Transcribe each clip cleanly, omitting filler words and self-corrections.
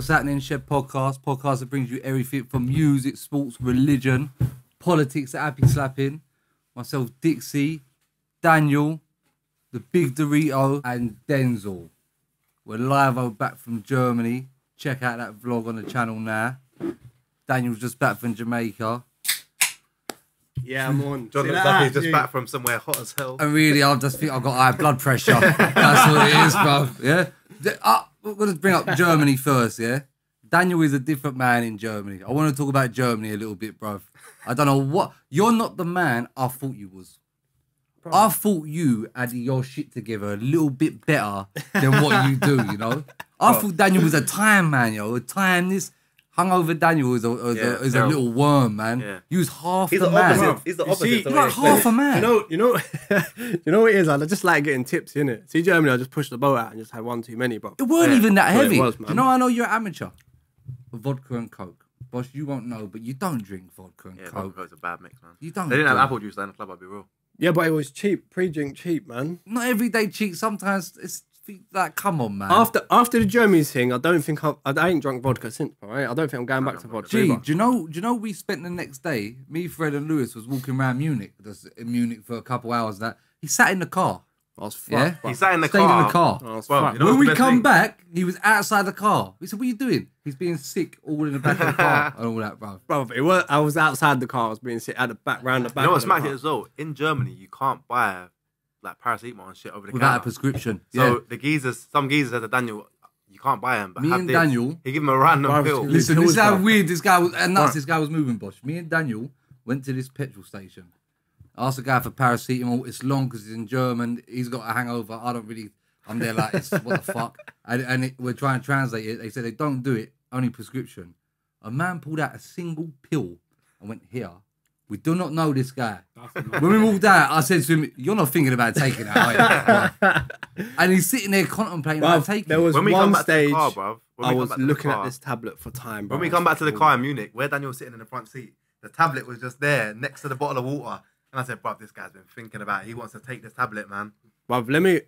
What's happening, Shed Podcast? Podcast that brings you everything from music, sports, religion, politics, happy slapping. Myself, Dixie, Daniel, the Big Dorito, and Denzel. We're live back from Germany. Check out that vlog on the channel now. Daniel's just back from Jamaica. Yeah, I'm on. John looks like he's just back from somewhere hot as hell. And really, I just think I've got high blood pressure. That's what it is, bro. Yeah? We're going to bring up Germany first, yeah? Daniel is a different man in Germany. I want to talk about Germany a little bit, bro. I don't know what... You're not the man I thought you was. Bro. I thought you had your shit together a little bit better than what you do, you know? I thought Daniel was a time man, yo. A time this... Hungover Daniel is a little worm, man. Yeah. You was half the man. He's the opposite. You're like half a man. You know what it is? I just like getting tips, innit? See, Germany, I just pushed the boat out and just had one too many, bro. It weren't even that heavy. Was, you know, I know you're an amateur. Vodka and Coke. Boss, you won't know, but you don't drink vodka and Coke. Vodka Coke's a bad mix, man. You don't. They didn't have apple juice there in the club, I'll be real. Yeah, but it was cheap. Pre-drink cheap, man. Not everyday cheap. Sometimes it's like, come on, man. After the Germany thing, I don't think I ain't drunk vodka since, right? I don't think I'm going back to vodka. Gee, do you know we spent the next day, me, Fred and Lewis was walking around Munich, in Munich for a couple hours. That he sat in the car. I was fucked. Yeah? He sat in the car. Stayed in the car. I was fucked. When we come back, he was outside the car. We said, what are you doing? He's being sick all in the back of the car and all that, bro. Bro, I was outside the car. I was being sick at the back, round the back. You know what smacked it as well? In Germany, you can't buy like paracetamol and shit over the without counter. A prescription. So some geezers said to Daniel, you can't buy them. But me and Daniel, he gave him a random pill. Listen, this is how weird this guy was, and nuts this guy was moving, Bosh. Me and Daniel went to this petrol station. Asked the guy for paracetamol. It's long because it's in German. He's got a hangover. I'm there like, what the fuck? We're trying to translate it. They said they don't do it, only prescription. A man pulled out a single pill and went, here. We do not know this guy. When we walked out, I said to him, you're not thinking about taking that, are you? And he's sitting there contemplating about taking it. There was one stage I was looking at this tablet for time, bro. When we come back to the car in Munich, where Daniel was sitting in the front seat, the tablet was just there next to the bottle of water. And I said, bruv, this guy's been thinking about it. He wants to take this tablet, man. Bruv,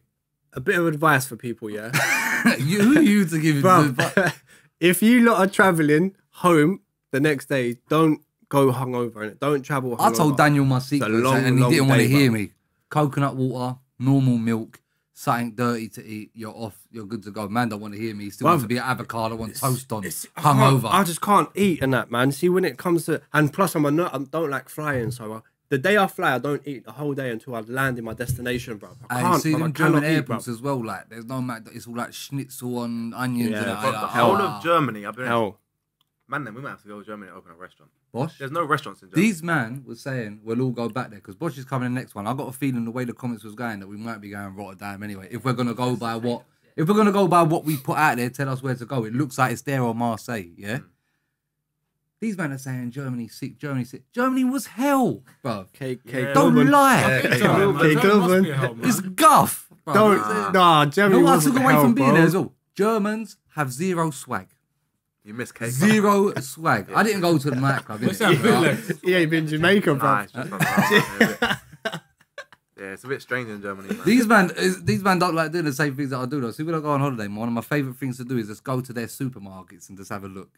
a bit of advice for people, yeah? Who are you to give advice? If you lot are travelling home the next day, don't go hungover in it. Don't travel hungover. I told Daniel my secret and he didn't want to hear me. Coconut water, normal milk, something dirty to eat, you're off, you're good to go. Man don't want to hear me. He still wants to be an avocado on toast on, hungover. I just can't eat and that, man. See, when it comes to... And plus, I don't like flying, so... The day I fly, I don't eat the whole day until I land in my destination, bro. I can't. See them German airports as well. Like, there's no it's all like schnitzel on onions. Yeah, and the whole of Germany, I've been. Man, then we might have to go to Germany and open a restaurant. Bosh? There's no restaurants in Germany. These man was saying we'll all go back there because Bosh is coming the next one. I got a feeling the way the comments was going that we might be going Rotterdam anyway. If we're gonna go by what we put out there, tell us where to go. It looks like it's there or Marseille. Yeah. These men are saying Germany sick, Germany sick. Germany was hell, bro. Don't lie. It's guff. Bro. Germany no, I took away from being there as well. Germans have zero swag. You miss cake. Zero swag. I didn't go to the nightclub. You ain't been Jamaica, bro. Yeah, it's a bit strange in Germany, man. These man don't like doing the same things that I do though. See, when I go on holiday, one of my favourite things to do is just go to their supermarkets and just have a look.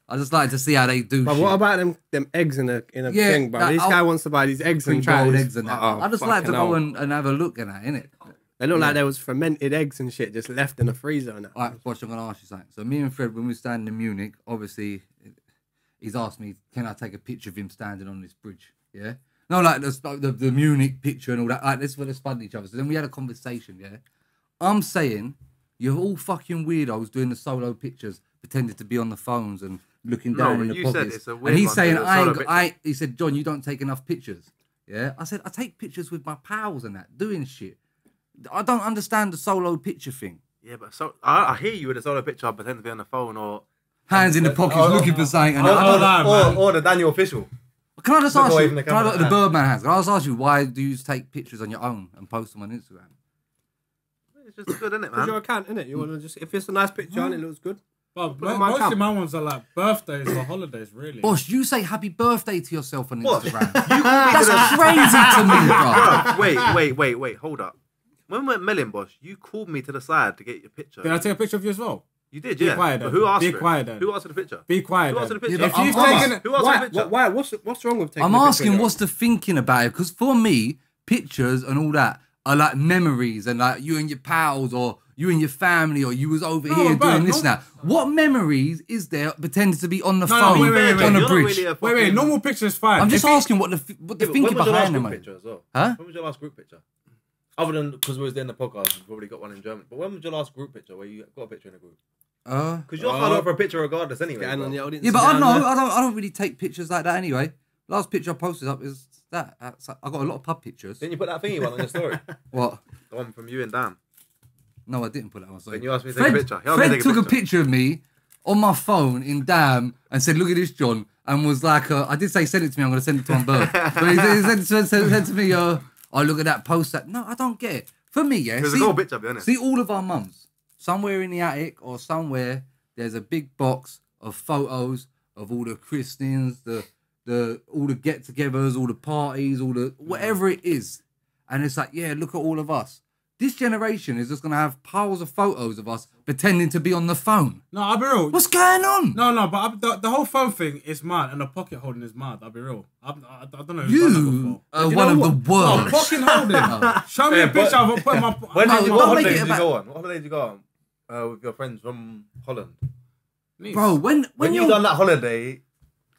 I just like to see how they do. But what about them eggs in a thing, bro? This guy wants to buy these eggs and try eggs and that. I just like to go and have a look at that, innit? They look like there was fermented eggs and shit just left in the freezer and that. All right, Bosh, I'm gonna ask you something. So me and Fred, when we were standing in Munich, obviously, he's asked me, can I take a picture of him standing on this bridge? Yeah. No, like the Munich picture and all that. Like, this is where they spun each other. So then we had a conversation. Yeah. I'm saying you're all fucking weirdos doing the solo pictures, pretending to be on the phones and looking down in the pockets. And he's saying, he said, John, you don't take enough pictures. Yeah. I said, I take pictures with my pals and that, doing shit. I don't understand the solo picture thing. Yeah, but I hear you with a solo picture, I pretend to be on the phone or... Hands in the pockets looking for something. Or the Daniel official. Can I just ask you, the Birdman hands, can I just ask you, why do you take pictures on your own and post them on Instagram? It's just good, isn't it, man? It's your account, isn't it? You want to just... If it's a nice picture and it looks good... Well, most of my ones are like birthdays or holidays, really. Bosh, you say happy birthday to yourself on Instagram. That's crazy to me, bro. Wait, hold up. When we went Melon, Bosh, you called me to the side to get your picture. Did I take a picture of you as well? You did, Be yeah. quiet But then. who asked Be for quiet it? then. Who asked for the picture? Be quiet. Who asked for then. the Yeah, picture? but If you've I'm taken it, Who asked for the picture? Why? What's wrong with taking? I'm a asking picture, what's the thinking about it, because for me, pictures and all that are like memories, and like you and your pals, or you and your family, or you was over here bro, doing this now. What memories is there pretending to be on the No, phone wait, on You're a not bridge? really a Wait, fucking- normal picture is fine. I'm just If you- asking what the Yeah, thinking when was your last behind them, group mate. picture as well? Huh? When was your last group picture? Other than because we was doing the podcast, we probably got one in German. But when was your last group picture where you got a picture in a group? Because you're hard up for a picture regardless anyway. Getting on bro. the audience. Yeah, but I know I don't really take pictures like that anyway. Last picture I posted up is that. I got a lot of pub pictures. Didn't you put that thingy one on your story? What? The one from you and Dan. No, I didn't put that one. Sorry. Then you asked me to take a picture. He asked me to Fred take a took a picture. picture of me on my phone in Dam and said, "Look at this, John," and was like, "I did say send it to me. I'm going to send it to on birth." But he said to me, "Oh, look at that post." That no, I don't get it. For me, yeah. It was a cool picture, to be honest. See all of our mums somewhere in the attic or somewhere. There's a big box of photos of all the christenings, all the get-togethers, all the parties, all the whatever it is, and it's like, yeah, look at all of us. This generation is just gonna have piles of photos of us pretending to be on the phone. No, I'll be real. What's going on? No, but the whole phone thing is mad, and the pocket holding is mad. I'll be real. I don't know who's done that You before. are you one know of the Oh, worst. fucking holding. Show me a picture of it. Put my. When No, did you, don't what make holiday it did you about- go on? What holiday did you go on? With your friends from Holland. Bro, when When you you're done that holiday,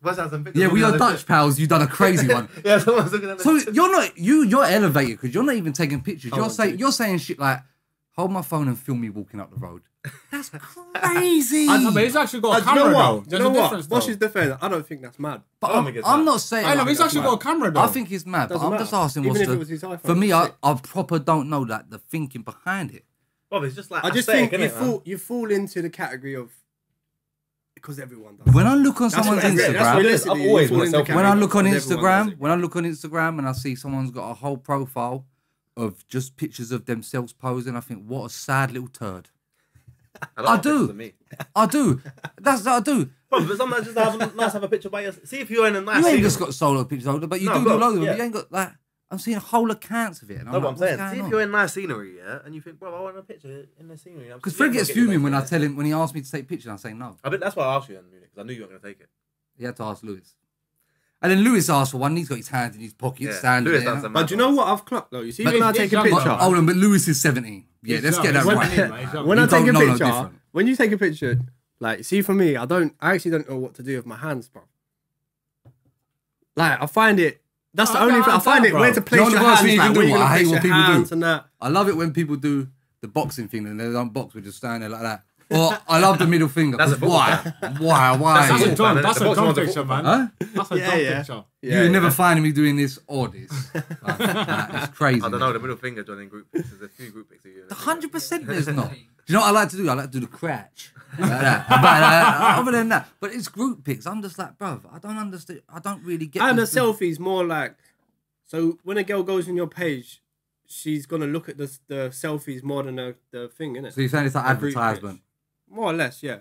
what's that some pictures? yeah, of we you are on the Dutch trip? pals. You done a crazy one. Yeah, someone's looking at the So you're elevated because you're not even taking pictures. Hold on, You're saying shit like, hold my phone and film me walking up the road. That's crazy. But he's actually got a Do you camera know though. what? Do There's you a know what? difference What's though. his defense? I don't think that's mad. But I don't think it's I'm mad. not saying. I know like he's that's actually mad. got a camera though. I think it's mad, but Doesn't I'm just matter. asking Even what's if the. it was his iPhone, For me, it's I sick. proper don't know that the thinking behind it. Bob, it's just like I just aesthetic, think innit, you fall into the category of because everyone does. When I look on That's someone's what it is. That's Instagram, what it is. I've always You fall got into self- the when I category look on because everyone does Instagram, it. when I look on Instagram and I see someone's got a whole profile of just pictures of themselves posing, I think, what a sad little turd. I, like I pictures do. of me. I do. I do. Bro, but sometimes just nice to have a picture by yourself. See if you're in a nice You ain't scene. just got solo pictures of it, but you No, do I've do got- loads of them. yeah. You ain't got like, I'm seeing whole accounts of it. And I'm No, like, but I'm saying, what's see going if on? you're in nice scenery, yeah, and you think, bro, I want a picture in the scenery. Because Fred gets fuming when I tell him, when he asks me to take pictures, I say no. I bet that's why I asked you in Munich, because I knew you weren't going to take it. He had to ask Lewis. And then Lewis asked for one, and he's got his hands in his pockets, Yeah, standing Lewis there. done some But do you know what I've clocked though? You see, But when I he's take a young, picture, man. Hold on, but Lewis is 17. Yeah, He's let's young, get that he's right. 17, man, he's young. when I You take a don't know no picture, different. when you take a picture, like, see, for me, I actually don't know what to do with my hands, bro. Like, I find it. That's the I only can't thing I find tell, it. bro. Where to You place know your the worst hands, thing you like, can where do? you What I gonna hate place when your people do. hands and that. I love it when people do the boxing thing and they don't box, we just stand there like that. Or I love the middle finger. That's a 'cause football why? Why? That's a Yeah. John. The That's a boxing John one's a picture, football man. Huh? That's a Yeah, John yeah. picture. You're never finding me doing this or this. It's crazy. I don't know, the middle finger, John, in group pics. There's a few group pics of you. 100% there's not. Do you know what I like to do? I like to do the crouch. Like that. But, other than that, but it's group pics. I'm just like, bruv, I don't understand. I don't really get And a this. selfie's more like, so when a girl goes on your page, she's gonna look at the selfies more than the thing, innit? So you're saying it's like A group advertisement? page. More or less, yeah.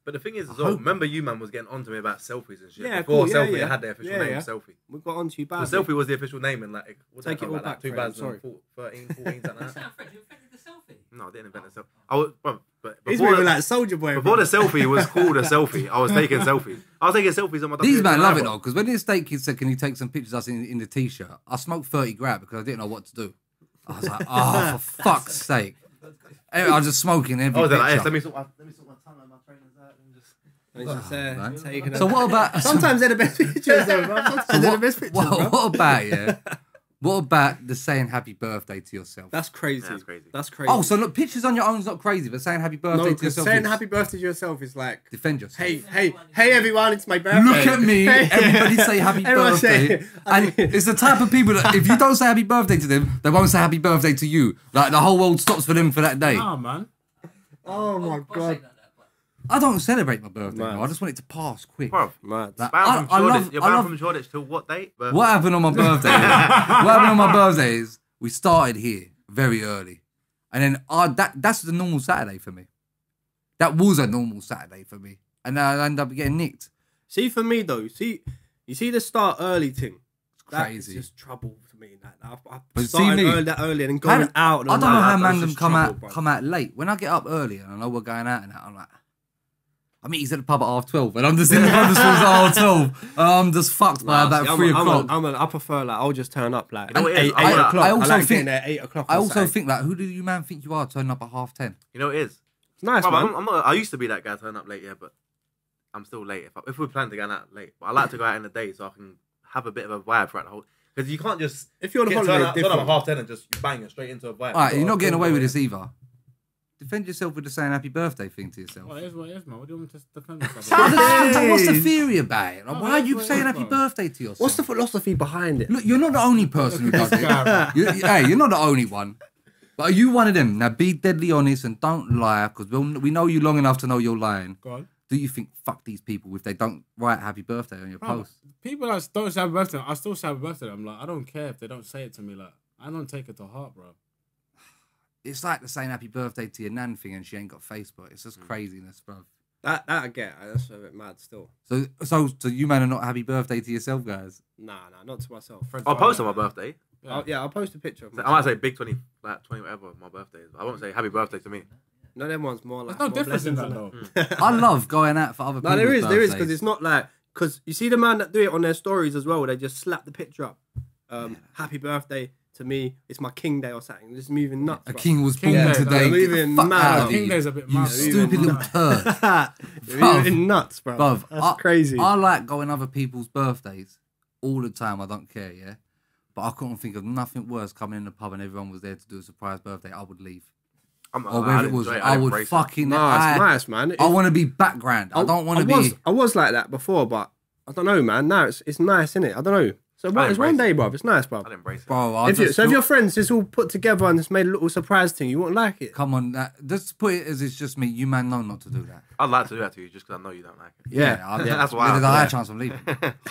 But the thing is, as well, remember you, man, was getting onto me about selfies and shit. Yeah, Before cool, yeah, selfie, yeah. it had the official Yeah, name, yeah. selfie. We got onto you The bad. selfie was the official name in, like, what's Take that it all about, back, like, Fred, sorry. 2013, 14, something like that? Fred, who invented the selfie? No, I didn't invent a selfie. I was, but He's before, moving like Soldier Boy. before bro. the selfie was called a selfie, I was taking selfies. I was taking selfies on my These man love it iPhone. though, because when the estate kid said, "Can you take some pictures of us in the t-shirt?" I smoked 30 grab because I didn't know what to do. I was like, "Oh, for fuck's sake!" I was just smoking every I was like, hey, picture. let me sort my tongue and my trainers out and just... And it's just, man. taking So a- what about? Sometimes they're the best pictures, though, bro. Sometimes they're the best pictures, bro. what about yeah? What about the saying happy birthday to yourself? That's crazy. Yeah, that's crazy. That's crazy. Oh, so look, pictures on your own's not crazy, but saying happy birthday no, to because yourself. saying is- happy birthday to yourself is like, defend yourself. hey, everyone, it's my birthday. Look at me. Hey. Everybody say happy Everyone birthday. say- I And mean- it's the type of people that if you don't say happy birthday to them, they won't say happy birthday to you. Like the whole world stops for them for that day. Nah, man. Oh my Boss god. ain't like that, but- I don't celebrate my birthday. Man. bro. I just want it to pass quick. Bro, Mad. Like, bound from I Shoreditch. love- You're I bound love- from Shoreditch till what date? What happened on my birthday? What happened on my birthday is we started here very early, and then that's the normal Saturday for me. That was a normal Saturday for me, and then I ended up getting nicked. See, for me though, you see the start early thing. That crazy. is just trouble to me. Like, I But started see me, early and then going out. And I don't know how man them come out late. When I get up early and I know we're going out and that, I'm like, I mean, he's at the pub at 12:30, and I'm just in the pub at 12:30. I'm just fucked by about 3 o'clock. I prefer like I'll just turn up like You know what it is? 8 o'clock. I also like think there 8 o'clock. I also think like, who do you man think you are turning up at 10:30? You know what it is? It's nice, Bro, man. I'm not. I used to be that guy turning up late, yeah, but I'm still late. If we plan to go out late, but I like to go out in the day so I can have a bit of a vibe throughout the whole. Because you can't just if you're on a turn holiday, up at 10:30 and just bang it straight into a vibe. All right, you're not getting away with this either. Defend yourself with the saying happy birthday thing to yourself. Well, it is, man. What do you want me to defend myself? What's the theory about it? Like, why are you saying happy birthday to yourself? What's the philosophy behind it? Look, you're not the only person who does it. Hey, you're not the only one. But are you one of them? Now be deadly honest and don't lie, because we know you long enough to know you're lying. Go on. Do you think fuck these people if they don't write happy birthday on your post? People that don't say happy birthday, I still say happy birthday. I'm like, I don't care if they don't say it to me. Like, I don't take it to heart, bro. It's like the saying happy birthday to your nan thing and she ain't got Facebook. It's just craziness, bro. That I get. That's a bit mad still. So you man are not happy birthday to yourself, guys? Nah, not to myself. I'll post on my birthday. I'll post a picture of I might say big 20, like 20 whatever my birthday is. I won't say happy birthday to me. No, them one's more like. There's no difference in that though. I love going out for other people. No, there is, because it's not like, because you see the man that do it on their stories as well. They just slap the picture up. Happy birthday to me. It's my king day or something. Just moving nuts. A bro. king was born Day. today. Moving Get the fuck mad. out of King here. Day's a bit You mad. stupid little turd. You're moving nuts, bro. Bruv, That's crazy. I like going other people's birthdays all the time. I don't care, yeah. But I couldn't think of nothing worse coming in the pub and everyone was there to do a surprise birthday. I would leave. Or whether it was, I would fucking. No, it's nice, man. I want to be background. I don't want to be. I was like that before, but I don't know, man. Now it's nice, innit? I don't know. So it's one day, bro. It's nice, bro. I'd embrace it. Bro, If your friends just all put together and just made a little surprise thing, you wouldn't like it. Come on, just put it as it's just me. You man know not to do that. I'd like to do that to you just because I know you don't like it. Yeah, that's why. There's a high chance I'm leaving.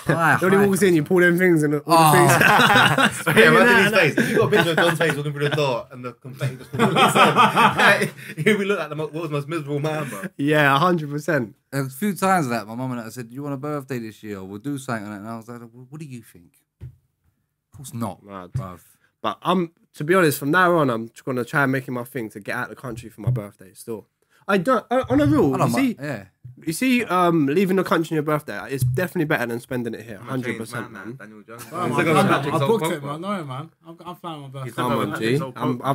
Nobody walks in, you pull them things and all the things. Yeah, imagine his face. If you got a picture of John's face walking through the door and the confetti just falling inside, he'll be looking like the world's most miserable man, bro. Yeah, 100%. A few times that my mum and I said, "You want a birthday this year? We'll do something." And I was like, "What do you think?" Of course not, bruv. But to be honest, from now on, I'm just gonna try and make it my thing to get out of the country for my birthday. Still, I don't. On a rule, you see, leaving the country on your birthday, it's definitely better than spending it here. 100%, man. Daniel Jones. I booked it, man. No, man. I'm flying on my birthday. Come on, G.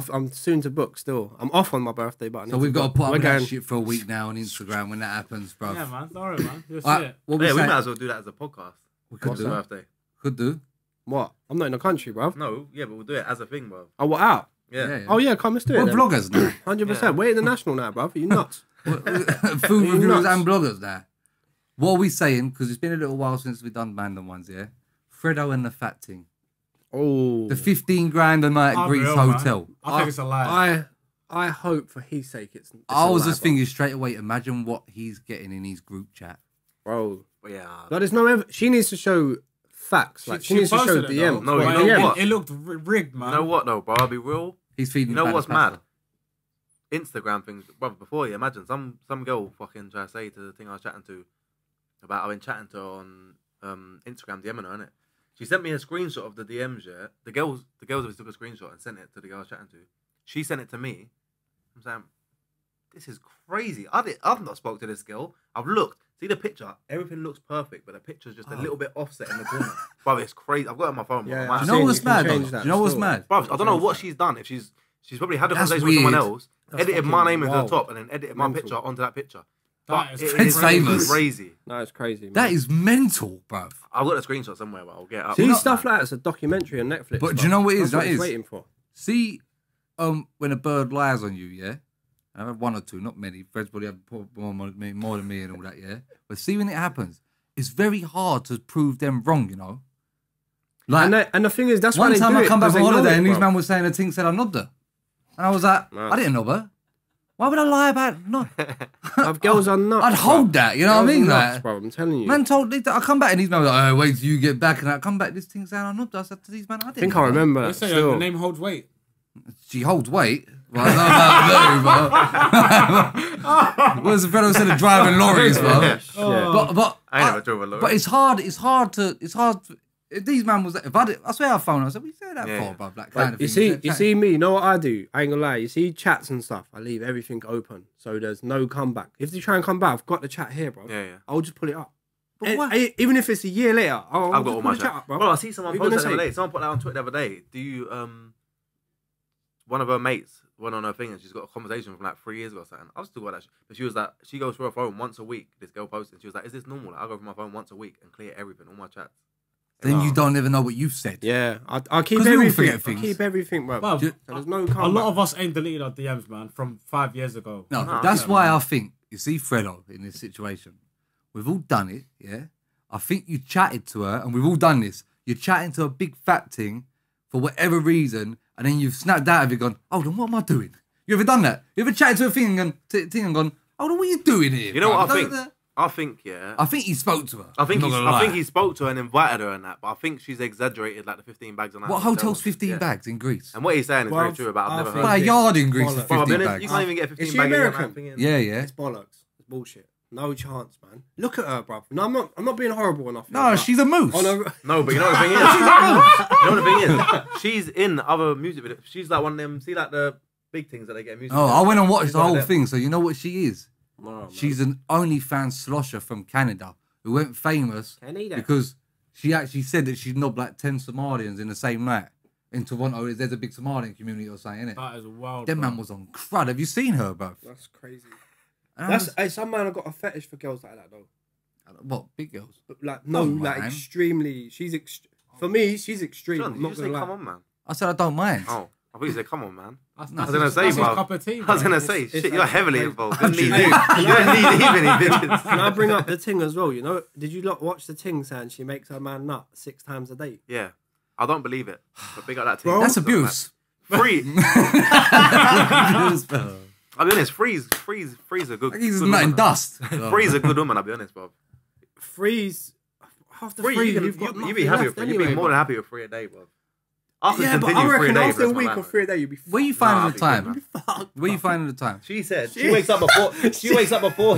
I'm soon to book. Still, I'm off on my birthday, but so we've got to put up that shit for a week now on Instagram when that happens, bruv. Yeah, man. Sorry, man. You'll see it. We might as well do that as a podcast. We could do. Birthday. Could do. What? I'm not in the country, bruv. No, yeah, but we'll do it as a thing, bro. Oh, what, out? Yeah. Oh, yeah, come, let's do it. We're vloggers now. 100%. We're international now, bruv. Are you nuts? Food reviewers and bloggers now. What are we saying? Because it's been a little while since we've done random ones, yeah? FREEDO and the fat thing. Oh. The 15 grand a night at Brits Hotel. Man. I think it's a lie. I hope for his sake it's I was just thinking straight away, imagine what he's getting in his group chat. Bro. But yeah. No, there's no she needs to show facts. Like, she needs to show DM. No, you know what? It looked rigged, man. You know what, though, bro? I'll be real. He's feeding. You know what's mad? Instagram things, brother. Before you imagine some girl fucking try to say to the thing I was chatting to about I've been chatting to her on Instagram DMing her, innit? She sent me a screenshot of the DMs. Yeah, the girls obviously took a screenshot and sent it to the girl I was chatting to. She sent it to me. I'm saying, this is crazy. I've not spoke to this girl. I've looked. See the picture? Everything looks perfect, but the picture's just a little bit offset in the corner. Bro, it's crazy. I've got it on my phone. Yeah, bro. Do you know what's mad? Do you know what's mad? Bro, I don't know what she's done. If she's probably had a conversation with someone else, edited my name into the top, and then edited my picture onto that picture. But That it is famous. crazy. No, it's crazy, man. That is mental, bruv. I've got a screenshot somewhere, but I'll get it up. See, stuff like that's a documentary on Netflix. But do you know what it is? That's what That it's is. waiting for. See, when a bird lies on you, yeah? I've had one or two, not many. Fred's probably had more than me and all that, yeah? But see when it happens, it's very hard to prove them wrong, you know? Like, And the thing is, that's one why they time do I it, come back 'cause from they know holiday it, and these bro. man was saying a thing said I knobbed her. And I was like, I didn't knob her. Why would I lie about no? Girls are nuts. I'd hold that, you know what I mean? Girls are nuts, Like, bro. I'm telling you. man told me, I come back and these men were like, oh, wait till you get back. And I come back, this thing saying I knobbed her. I said to these men, I didn't. I think I remember They that. say Still. the name holds weight. She holds weight. Well, I don't know about her, where's the fellow said of driving lorries, bro? Yeah. But I never drove a lorry. But it's hard if these man was, if I swear I phoned, I said, "We say that for, bruv." That kind of you thing. You see me. You know what I do? I ain't gonna lie. You see chats and stuff. I leave everything open, so there's no comeback. If they try and come back, I've got the chat here, bro. Yeah. I'll just pull it up. But Even if it's a year later, I've got all my chat up, bro. Bro, I see someone post that the other day. Someone put that on Twitter the other day. Do you one of her mates went on her thing and she's got a conversation from like 3 years ago or something. I was still about that. But she was like, she goes through her phone once a week. This girl posted. She was like, "Is this normal? Like, I go through my phone once a week and clear everything, all my chats." Then you don't even know what you've said. Yeah, I keep everything. I keep everything, bro. Well, so there's no comeback. A lot of us ain't deleted our DMs, man, from 5 years ago. No, that's why I think, you see Fredo in this situation, we've all done it, yeah? I think you chatted to her, and we've all done this. You're chatting to a big fat thing for whatever reason, and then you've snapped out of it, gone, "Hold on, what am I doing?" You ever done that? You ever chatted to a thing and gone, "Hold on, what are you doing here?" You know what I think? I think he spoke to her. I think he spoke to her and invited her and that, but I think she's exaggerated like the 15 bags on that. What hotel's 15 bags in Greece? And what he's saying is very true about I've never heard. Buy a yard in Greece for 15 bags. You can't even get 15 bags. American? Yeah. It's bollocks. It's bullshit. No chance, man. Look at her, bro. No, I'm not being horrible enough. No, she's a moose. No, but you know what the thing is? You know what the thing is? She's in other music videos. She's like one of them, see like the big things that they get in music videos. I went and watched the whole thing, so you know what she is? No, she's an OnlyFans slosher from Canada who went famous because she actually said that she'd knobbed like 10 Somalians in the same night in Toronto. There's a big Somalian community or something, innit? That is wild. That man was on crud. Have you seen her, bro? That's crazy. Some man have got a fetish for girls like that, though. What, big girls? Like, no, like extremely. For me, she's extreme. John, I'm not gonna lie. come on, man. I said I don't mind. Oh. I thought you said, "Come on, man." I was gonna say, shit, you're heavily involved. You don't need any bitches. Can I bring up the ting as well? You know, did you watch the ting saying she makes her man nut 6 times a day? Yeah, I don't believe it. But big up that ting. Bro, that's abuse. Free. I'll be honest. Free's a good. He's nutting dust. Free's a good woman. I'll be honest, bro. Free's after Free, you be happy with Free. You'd be more than happy with 3 a day, bro. Yeah, but I reckon after a week or 3 a day, you'd be fucked. Where you finding the time? Where you finding the time? She said she wakes up before him. She wakes up before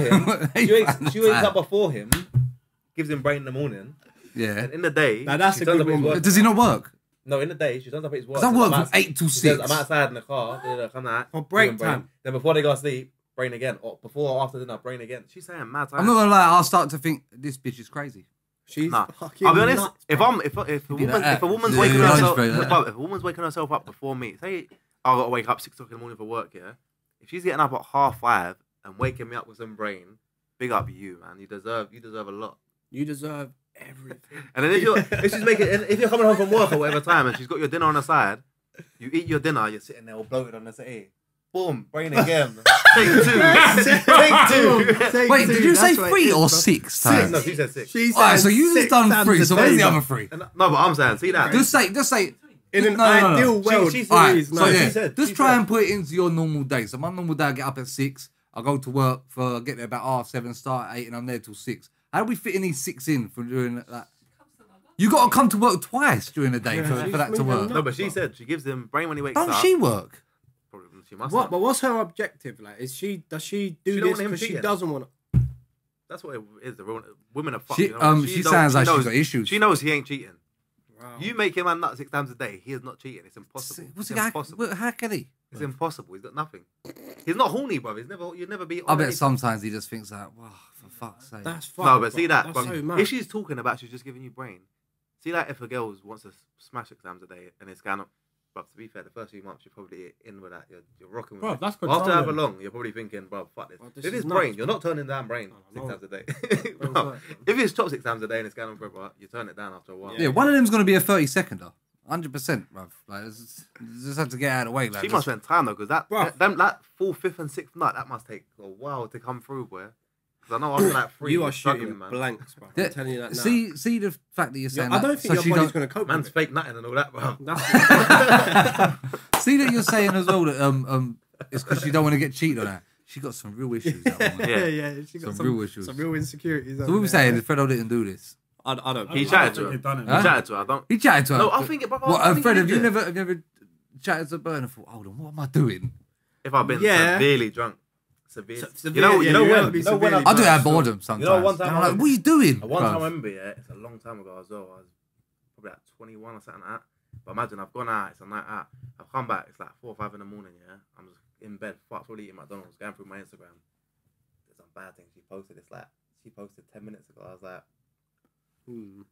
him, gives him brain in the morning. Yeah. And in the day, now that's a good woman. Does he not work? No, in the day, she turns up at his work. Because I work from 8 till 6. I'm outside in the car. Come out. On break time. Then before they go to sleep, brain again. Or before or after dinner, brain again. She's saying mad time. I'm not gonna lie. I'll start to think this bitch is crazy. She's fucking I'll be honest. nuts, if a woman's waking herself up before me, say I've got to wake up 6 o'clock in the morning for work. Yeah, if she's getting up at 5:30 and waking me up with some brain, big up you, man. You deserve a lot. You deserve everything. And then if you're coming home from work or whatever time and she's got your dinner on the side, you eat your dinner, you're sitting there all bloated on the settee. Boom, brain again. Take 2. Wait, did you say 3 or 6 times? No, she said 6. Alright, so you just done 3. So where's the other 3? No, but I'm saying, see that. Just say. In an ideal world, just try and put it into your normal day. So my normal day, I get up at 6. I go to work get there about 7:30, start at 8, and I'm there till 6. How do we fit in these 6 in from doing that? You got to come to work twice during the day for that to work. No, but she said she gives him brain when he wakes up. Don't she work? Probably she must. But what's her objective? Like, does she do this because she doesn't want to? That's what it is. The women are fucked. She sounds like she's got issues. She knows he ain't cheating. Wow. You make him a nut 6 times a day. He is not cheating. It's impossible. It's impossible. How can he? It's impossible. He's got nothing. He's not horny, bro. You'd never be. I bet sometimes he just thinks that. Wow, for fuck's sake. That's fucked. No, but see that. Bro, so mad. if she's talking about she's just giving you brain. See that if a girl wants to smash 6 times a day and it's kind of. But to be fair, the first few months you're probably in with that. You're rocking with it. That's after however long, you're probably thinking, bro, fuck this. If it's brain, you're not turning down brain 6 times a day. Bro, if it's chopped 6 times a day and it's going on forever, you turn it down after a while. Yeah, one of them's gonna be a 30-seconder. 100%, bruv. Like, just have to get out of the way. Like, she must spend time though, because that 4th, 5th, and 6th night that must take a while to come through, boy. Because I know after like 3, you are shooting man. blanks, bro. I'm telling you that now. See the fact that you're saying. I don't think your body's going to cope. Man's fake nutting and all that, bro. See that you're saying as well that it's because you don't want to get cheated on her. She got some real issues. That woman. Yeah. She got some real issues, some real insecurities. So what we saying is Fredo didn't do this. I don't. He chatted to her. He chatted to her. I don't. He chatted to her. No, I think it. What, Fred? Have you never chatted to her and thought, hold on, what am I doing? If I've been severely drunk. Severe. You know when I do have boredom sometimes. You know, one time I'm like, what are you doing? One time I remember, it's a long time ago as well. I was probably like 21 or something like that. But imagine I've gone out, it's a night out. I've come back, it's like 4 or 5 in the morning, yeah? I'm just in bed, fucked, probably eating McDonald's, going through my Instagram. There's some bad things she posted. It's like, she posted 10 minutes ago. I was like, ooh.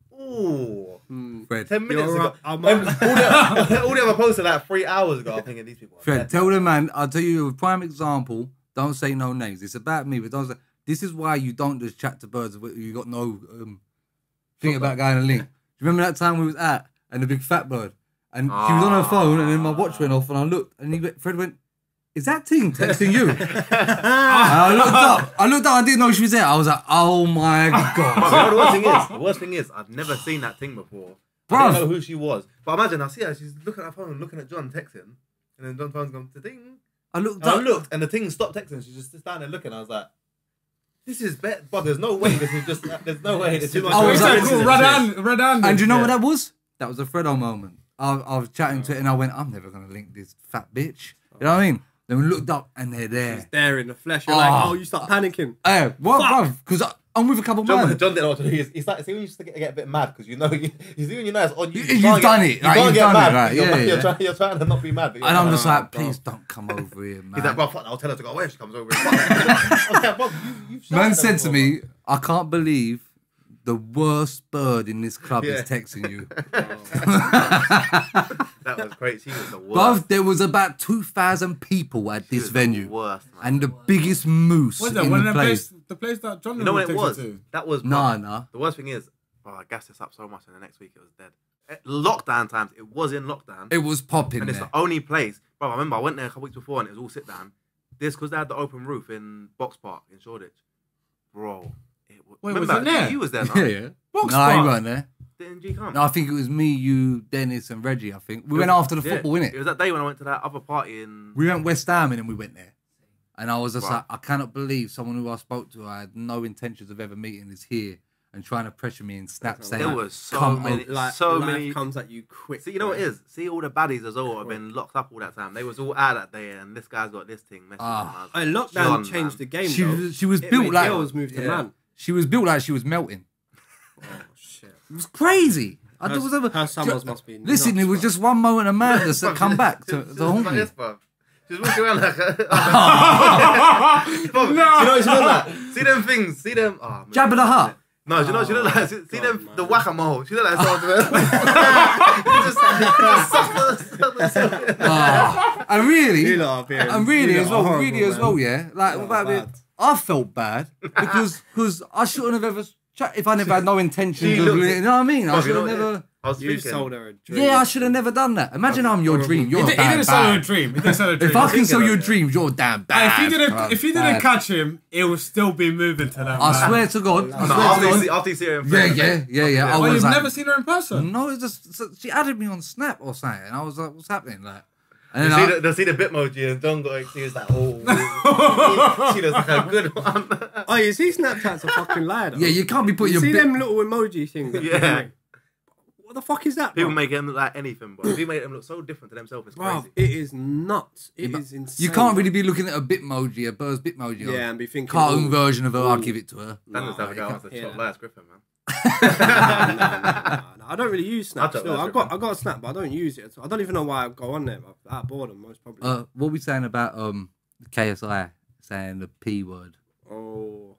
Fred, 10 minutes ago. All the other posts are like 3 hours ago. I'm thinking these people are Fred, dead. tell the man, I'll tell you a prime example. Don't say no names. It's about me, but don't say. This is why you don't just chat to birds. You got no thing about going to link. Do you remember that time we was at and the big fat bird? And she was on her phone and then my watch went off and I looked and Fred went, is that thing texting you? And I looked up, I didn't know she was there. I was like, oh my God. The worst thing is, I've never seen that thing before. I didn't know who she was. But imagine, I see her, she's looking at her phone, looking at John texting. And then John's phone's gone, ding. I looked and the thing stopped texting. She's just standing there looking. I was like, this is better. But there's no way this is just, there's no way. It's too much. I was like, cool, red hand. And do you know what that was? That was a Fredo moment. I was chatting to it and I went, I'm never going to link this fat bitch. You know what I mean? Then we looked up and they're there. He's there in the flesh. You're like, oh, you start panicking. Hey, what, bruv? Because I'm with a couple of John men. didn't know what to do. He's like, see when you get a bit mad because you know it's on you. You've done it. You can't get mad. Right? You're trying to not be mad. And I'm just like, please don't come over here, man. He's like, bro, fuck, I'll tell her to go away if she comes over here. Man said to me, I can't believe the worst bird in this club is texting you. That was great. She was the worst. Bruv, there was about 2,000 people at this venue. Worst, and the biggest moose in the place. The place that John you know what it was? To? That was... Nah. The worst thing is, I gassed this up so much and the next week it was dead. Lockdown times, it was in lockdown. It was popping and there. It's the only place... Bro, I remember I went there a couple weeks before and it was all sit down. This, because they had the open roof in Box Park in Shoreditch. Bro... Wait, remember, was it there? You was there, no? Yeah. No, he weren't there. Didn't G come? No, I think it was me, you, Dennis and Reggie, I think. We went after the football, innit? It was that day when I went to that other party in... We went West Ham and then we went there. And I was just like, I cannot believe someone who I spoke to, I had no intentions of ever meeting, is here and trying to pressure me and snap saying, there was so many comes at you quick. See, you know what it is? See all the baddies as well have been locked up all that time. They was all out that day and this guy's got this thing. Lockdown changed the game, She was built like... girls moved to man. She was built like she was melting. Oh, shit. It was crazy. Her summers must be listen, nuts, it was just one moment of madness that come back to haunt me. She was walking around like You know, she looked like, see them things, see them... Jabba the Hutt. No, you know what she looked like? See them, the whack-a-mole. She looked like someone And really as well, yeah. Like, I felt bad because I shouldn't have ever... If I never had no intention of... You know what I mean? I should have never... You sold her a dream. Yeah, I should have never done that. Imagine I'm your dream. You're he didn't sell her a dream. If I can sell your dreams, you're damn bad. If you didn't catch him, it would still be moving to that. I swear to God. After you see her in person. Yeah. You've never seen her in person? No, it's just she added me on Snap or something. And I was like, what's happening? Like, and then they see the Bitmoji and John got he was like, oh, she looks like a good one. Oh, you see Snapchat's a fucking lie though. Yeah, you can't be putting your... See them little emoji things? Yeah. What the fuck is that, People make him look like anything, bro. People make him look so different to themselves. It's crazy. It is nuts. It is insane. You can't really be looking at a Bitmoji, a Bird's Bitmoji. Yeah, and be thinking... Cartoon version of her, I'll give it to her. That the guy wants to chop Lars Griffin, man. No, I don't really use Snap. I got a Snap, but I don't use it at all. I don't even know why I go on there. Out of boredom, most probably. What are we saying about KSI saying the P word? Oh,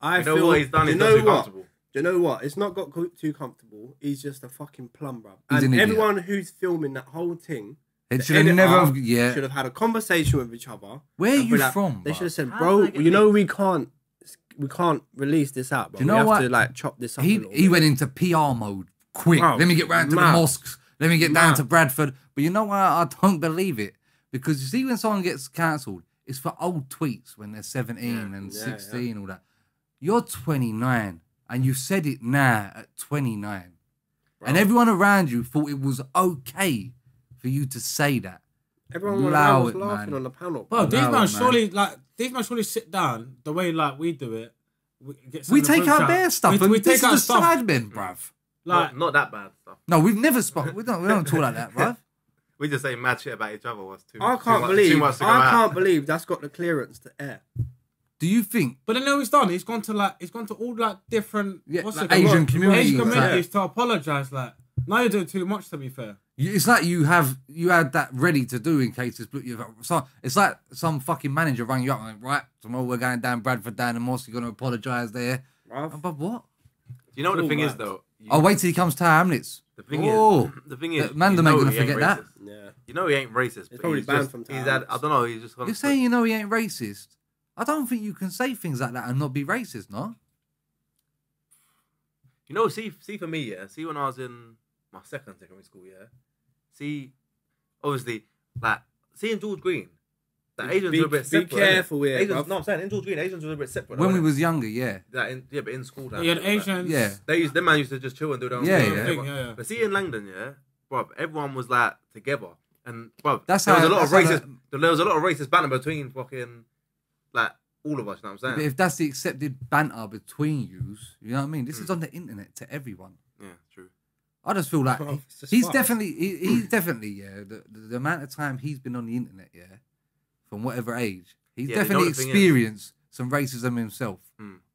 I feel what he's done is not too comfortable. Do you know what? It's not got too comfortable. He's just a fucking plum, bro. And everyone who's filming that whole thing, it should have should have had a conversation with each other. Where are you from? They should have said, bro, you know we can't release this out, bro. Do you know what? We have to chop this up. He went into PR mode quick. Bro, let me get round to the mosques. Let me get down to Bradford. But you know why I don't believe it? Because you see when someone gets cancelled, it's for old tweets when they're 17 and 16 and all that. You're 29 and you said it now at 29. Bro. And everyone around you thought it was okay for you to say that. Everyone was laughing on the panel. Well, these man surely sit down the way we do it. We take out their stuff and we take out stuff. Sidemen, bruv. Not that bad stuff. No, we've never spoken. We don't talk like that, bruv. We just say mad shit about each other. Was too. I can't believe that's got the clearance to air. Do you think? But then know he's done. He's gone to all different Asian communities to apologise. Now you're doing too much, to be fair. It's like you had that ready to do in case it's like some fucking manager rang you up and like, right, tomorrow we're going down Bradford, down the mosque, you're going to apologise there. But what? You know what the thing is, though? I'll wait till he comes to Hamlets. The thing is, man, ain't going to forget that. Yeah. You know he ain't racist. He's probably banned from I don't know, he's just... You're saying you know he ain't racist? I don't think you can say things like that and not be racist, no? You know, see for me, yeah, see when I was in my secondary school, yeah, see, obviously, like, seeing George Green, the Asians were a bit separate. Be careful with it, No, I'm saying, in George Green, Asians were a bit separate. When we was younger, yeah. But in school. Yeah, the Asians. Yeah. Them man used to just chill and do their own thing. Yeah. But see in Langdon, yeah, bruv, everyone was like together. And bruv, there was a lot of racist banter between fucking, like, all of us, you know what I'm saying? But if that's the accepted banter between yous, you know what I mean? This is on the internet to everyone. Yeah, true. I just feel like he's definitely, yeah, the amount of time he's been on the internet, yeah, from whatever age, he's definitely experienced some racism himself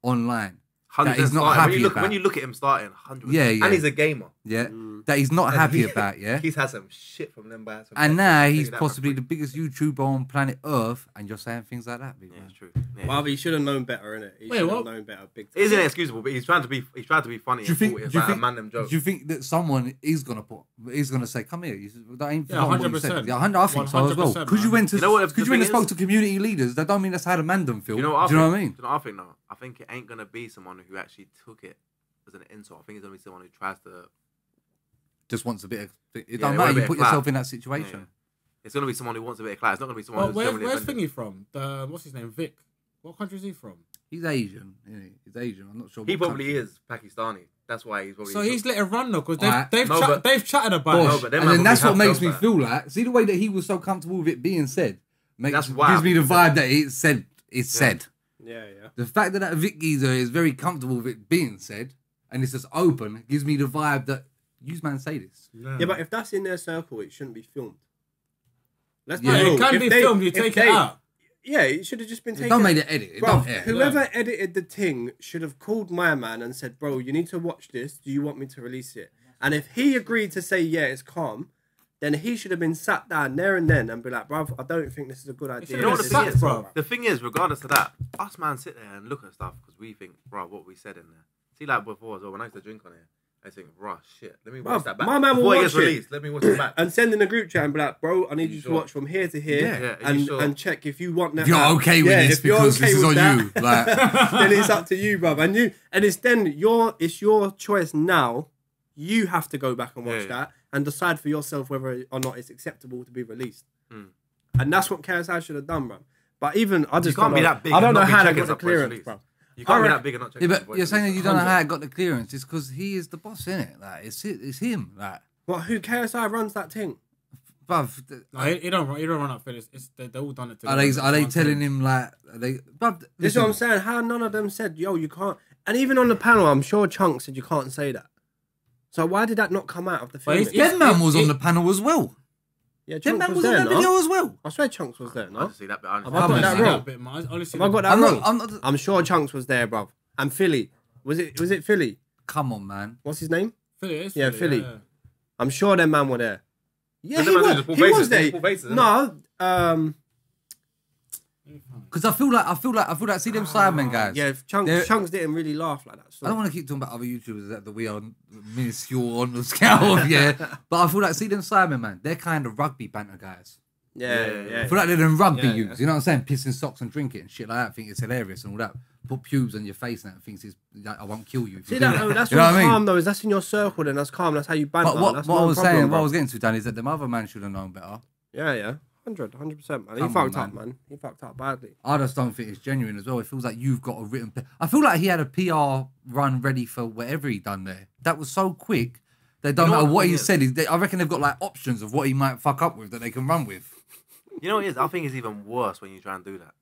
online. That he's not happy about. When you look at him starting, 100%. Yeah. And he's a gamer. Yeah. That he's not happy about, yeah. He's had some shit from them guys. And now he's possibly the biggest YouTuber on planet Earth, and you're saying things like that, yeah, it's true. Yeah. Well, he should have known better, innit? He should have known better. Big time. It isn't excusable, but he's trying to be funny. Do you think that someone is gonna say, "Come here"? That ain't 100%. Yeah, I think so as well. Because you went to, spoke to community leaders. That don't mean that's how the mandem feel. Do you know what I mean? I think no. I think it ain't gonna be someone who actually took it as an insult. I think it's gonna be someone who tries to. Just wants a bit of. It don't matter. You put yourself in that situation. Yeah. It's gonna be someone who wants a bit of class. It's not gonna be someone. Where's Thingy from? What's his name? Vic. What country is he from? He's Asian. He's Asian. I'm not sure. He probably is Pakistani. That's why he's probably. So he's let it run though, because they've chatted about it. And then that's what makes me feel like. See the way that he was so comfortable with it being said. Gives me the vibe that it's said. Yeah. The fact that Vic geezer is very comfortable with it being said, and it's just open, gives me the vibe that you man say this. Yeah, but if that's in their circle, it shouldn't be filmed. It can be filmed. You take it out. Yeah, it should have just been taken. Don't make the edit. Whoever edited the thing should have called my man and said, "Bro, you need to watch this. Do you want me to release it?" And if he agreed to say, "Yeah, it's calm," then he should have been sat down there and then and be like, "Bruv, I don't think this is a good idea." You know what the thing is, bro? The thing is, regardless of that, us man sit there and look at stuff because we think, bro, what we said in there. See, like before as well, when I used to drink on here, I think, bro, shit, let me watch that back. My man will watch it. Let me watch it back. And send in a group chat and be like, "Bro, I need you to watch from here to here and check if you want that." If you're okay with this because this is on you. Like. Then it's up to you, bruv. And it's your choice now. You have to go back and watch that and decide for yourself whether or not it's acceptable to be released. And that's what KSI should have done, bro. But even I just can't be that big. I don't know how they got the clearance, bro. You can't be that big and not check. Yeah, but you're saying that you don't know how it got the clearance. It's because he is the boss, innit? Like it's him. Like what? Who KSI runs that thing? Bruv, he don't run up for this. They're all done it. Are they telling him like? Bruv, this is what I'm saying. How none of them said, "Yo, you can't." And even on the panel, I'm sure Chunk said you can't say that. So why did that not come out of the film? Dead Man was on the panel as well. Yeah, Dead Man was on that video as well. I swear Chunks was there, no? I see that bit. Have I got that wrong? Have I got that wrong? I'm sure Chunks was there, bruv. And Philly. Was it Philly? Come on, man. What's his name? Philly. Philly. Yeah. I'm sure them man were there. Yeah, he was there. No, because I feel like see them Sidemen guys. Yeah, Chunks didn't really laugh like that. So. I don't want to keep talking about other YouTubers that we are minuscule on the scale of, but I feel like see them Sidemen, man. They're kind of rugby banter guys. Yeah. I feel like they're them rugby youths. You know what I'm saying? Pissing socks and drinking and shit like that. I think it's hilarious and all that. Put pubes on your face and that thinks it's like, I won't kill you. See that's what's calm though. Is that's in your circle? Then that's calm. That's how you banter. But what I was saying, what I was getting to, Dan, is that the other man should have known better. Yeah. 100%, man. He fucked up, man. He fucked up badly. I just don't think it's genuine as well. It feels like you've got a written... I feel like he had a PR run ready for whatever he done there. That was so quick. They don't matter what he said. I reckon they've got like options of what he might fuck up with that they can run with. You know what it is? I think it's even worse when you try and do that.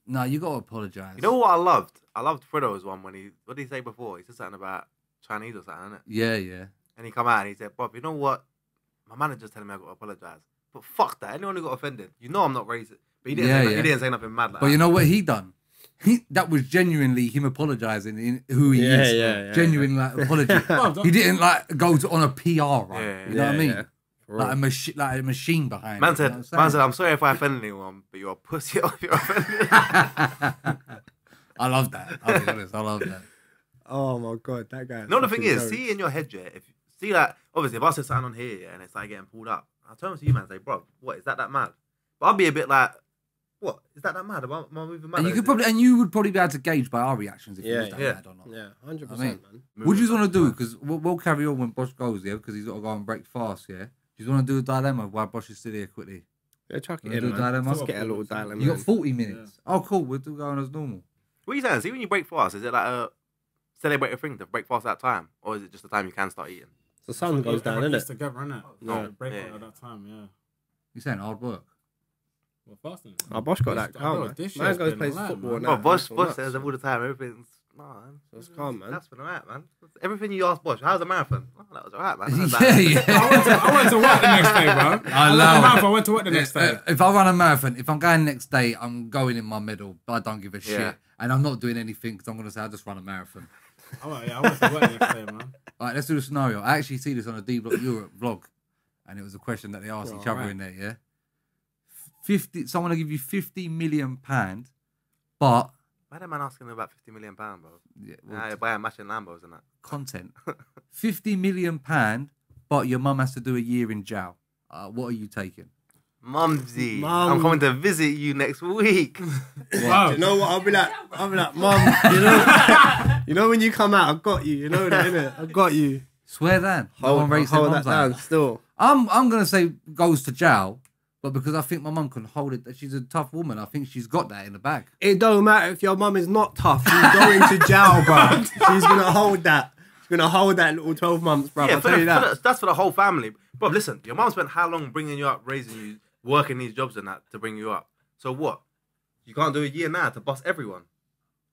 No, you got to apologise. You know what I loved? I loved FREEDO's one when what did he say before? He said something about Chinese or something, innit? Yeah. And he come out and he said, Bob, you know what? My manager's telling me I got to apologise. But fuck that. Anyone who got offended, you know I'm not racist. But he didn't, he didn't say nothing mad like that. But you know what he done? that was genuinely him apologising in who he is. Yeah. Genuine like apology. He didn't like go on a PR, right? Yeah, You know what I mean? Yeah. Like a machine behind Man it. said, You know what I'm saying? I'm sorry if I offended anyone, but you're a pussy if you're offended. I love that. I'll be honest, I love that. Oh my god, that guy. No, the thing is, see in your head, yeah, if see that, obviously, if I said something on here, yeah, and it's like getting pulled up, I'll turn to you, man, and say, bro, what, is that mad? But I'll be a bit like, what, is that mad? Am I moving mad? And you would probably be able to gauge by our reactions if you was that Yeah. mad or not. Yeah, 100%, I mean, man. what do you want to do? Because we'll carry on when Bosch goes, yeah, because he's got to go and break fast, yeah. Do you want to do a dilemma while Bosch is still here quickly? Yeah, chuck it Wanna in, do a man. dilemma? Let's get a little dilemma. You got 40 minutes. Oh, cool. We're still going as normal. What are you saying? See, when you break fast, is it like a celebrate a thing to break fast at that time? Or is it just the time you can start eating? The sun goes down, Everyone innit? gets together, innit? Yeah. Break Yeah. at that time, yeah. You saying hard work? Well, fasting. Oh, Bosch got that This- calm, bro, man. this Man year's goes been plays alright, football man. now. Oh, Bosch Relax. says all the time, everything's, It's calm, man. That's been alright, man. Everything you asked Bosch, how's the marathon? Oh, that was alright, man. Yeah. I went to work the next day, bro. I went to work the next day. If I run a marathon, if I'm going next day, I'm going in my medal. But I don't give a shit. Yeah. And I'm not doing anything because I'm going to say I just run a marathon. I went to work the next day, man. All right, let's do the scenario. I actually see this on a D Block Europe vlog. And it was a question that they asked each other in there, yeah? Someone will give you £50 million, but... Why that man asking about £50 million, bro? Yeah, Nah, you're buying matching Lambos and that. content. £50 million, but your mum has to do a year in jail. What are you taking? Mumsy, Mum. I'm coming to visit you next week. Wow. You know what? I'll be like, Mum, you know when you come out, I've got you. You know that, innit? I've got you. Swear down. No one rates their hold mums that like down that. still. I'm gonna say goes to jail, but because I think my mum can hold it, she's a tough woman. I think she's got that in the bag. It don't matter if your mum is not tough. She's going to jail, bro. She's gonna hold that. She's gonna hold that little 12 months, bro. Yeah, I'll tell you that. that's for the whole family. Bro, listen, your mum spent how long bringing you up, raising you, working these jobs and that to bring you up? So what? You can't do a year now to bust everyone.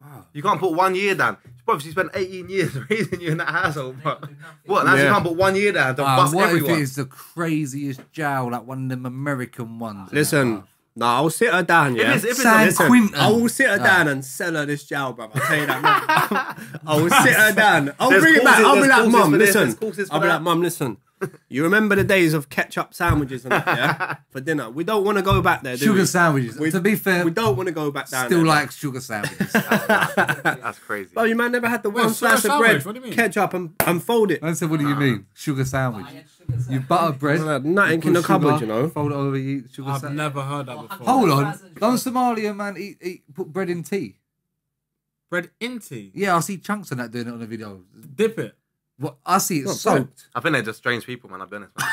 Wow. You can't put 1 year down. Bro, she spent 18 years raising you in that household, bro. What? Now she Yeah. can't put 1 year down to bust What everyone. if it is the craziest jail, like one of them American ones? Listen, I'll sit her down, yeah? If it's San listen, Quentin. I will sit her down and sell her this jail, bro. I'll tell you that, man. I will sit her down. I'll There's bring it back. courses- I'll be there's like, courses Mum, for this, listen. there's courses for I'll be that. like, Mum, listen. You remember the days of ketchup sandwiches and that, yeah? For dinner. We don't want to go back there, do Sugar we? sandwiches. To be fair, We don't want to go back down still there. like sugar sandwiches. That's crazy. Oh, you man never had the one Wait, slice of sugar bread, sandwich? What do you mean? ketchup and fold it. I said, what do you mean? Sugar sandwich. You butter bread. Nothing you in the put cupboard, sugar, you know. Fold it over, you eat sugar I've sandwich. never heard that before. Hold on. Don't Somalia man put bread in tea? Bread in tea. Yeah, I see chunks of that doing it on the video. Dip it. What I see it Not soaked. I think they're just strange people, man. I'll be honest, man.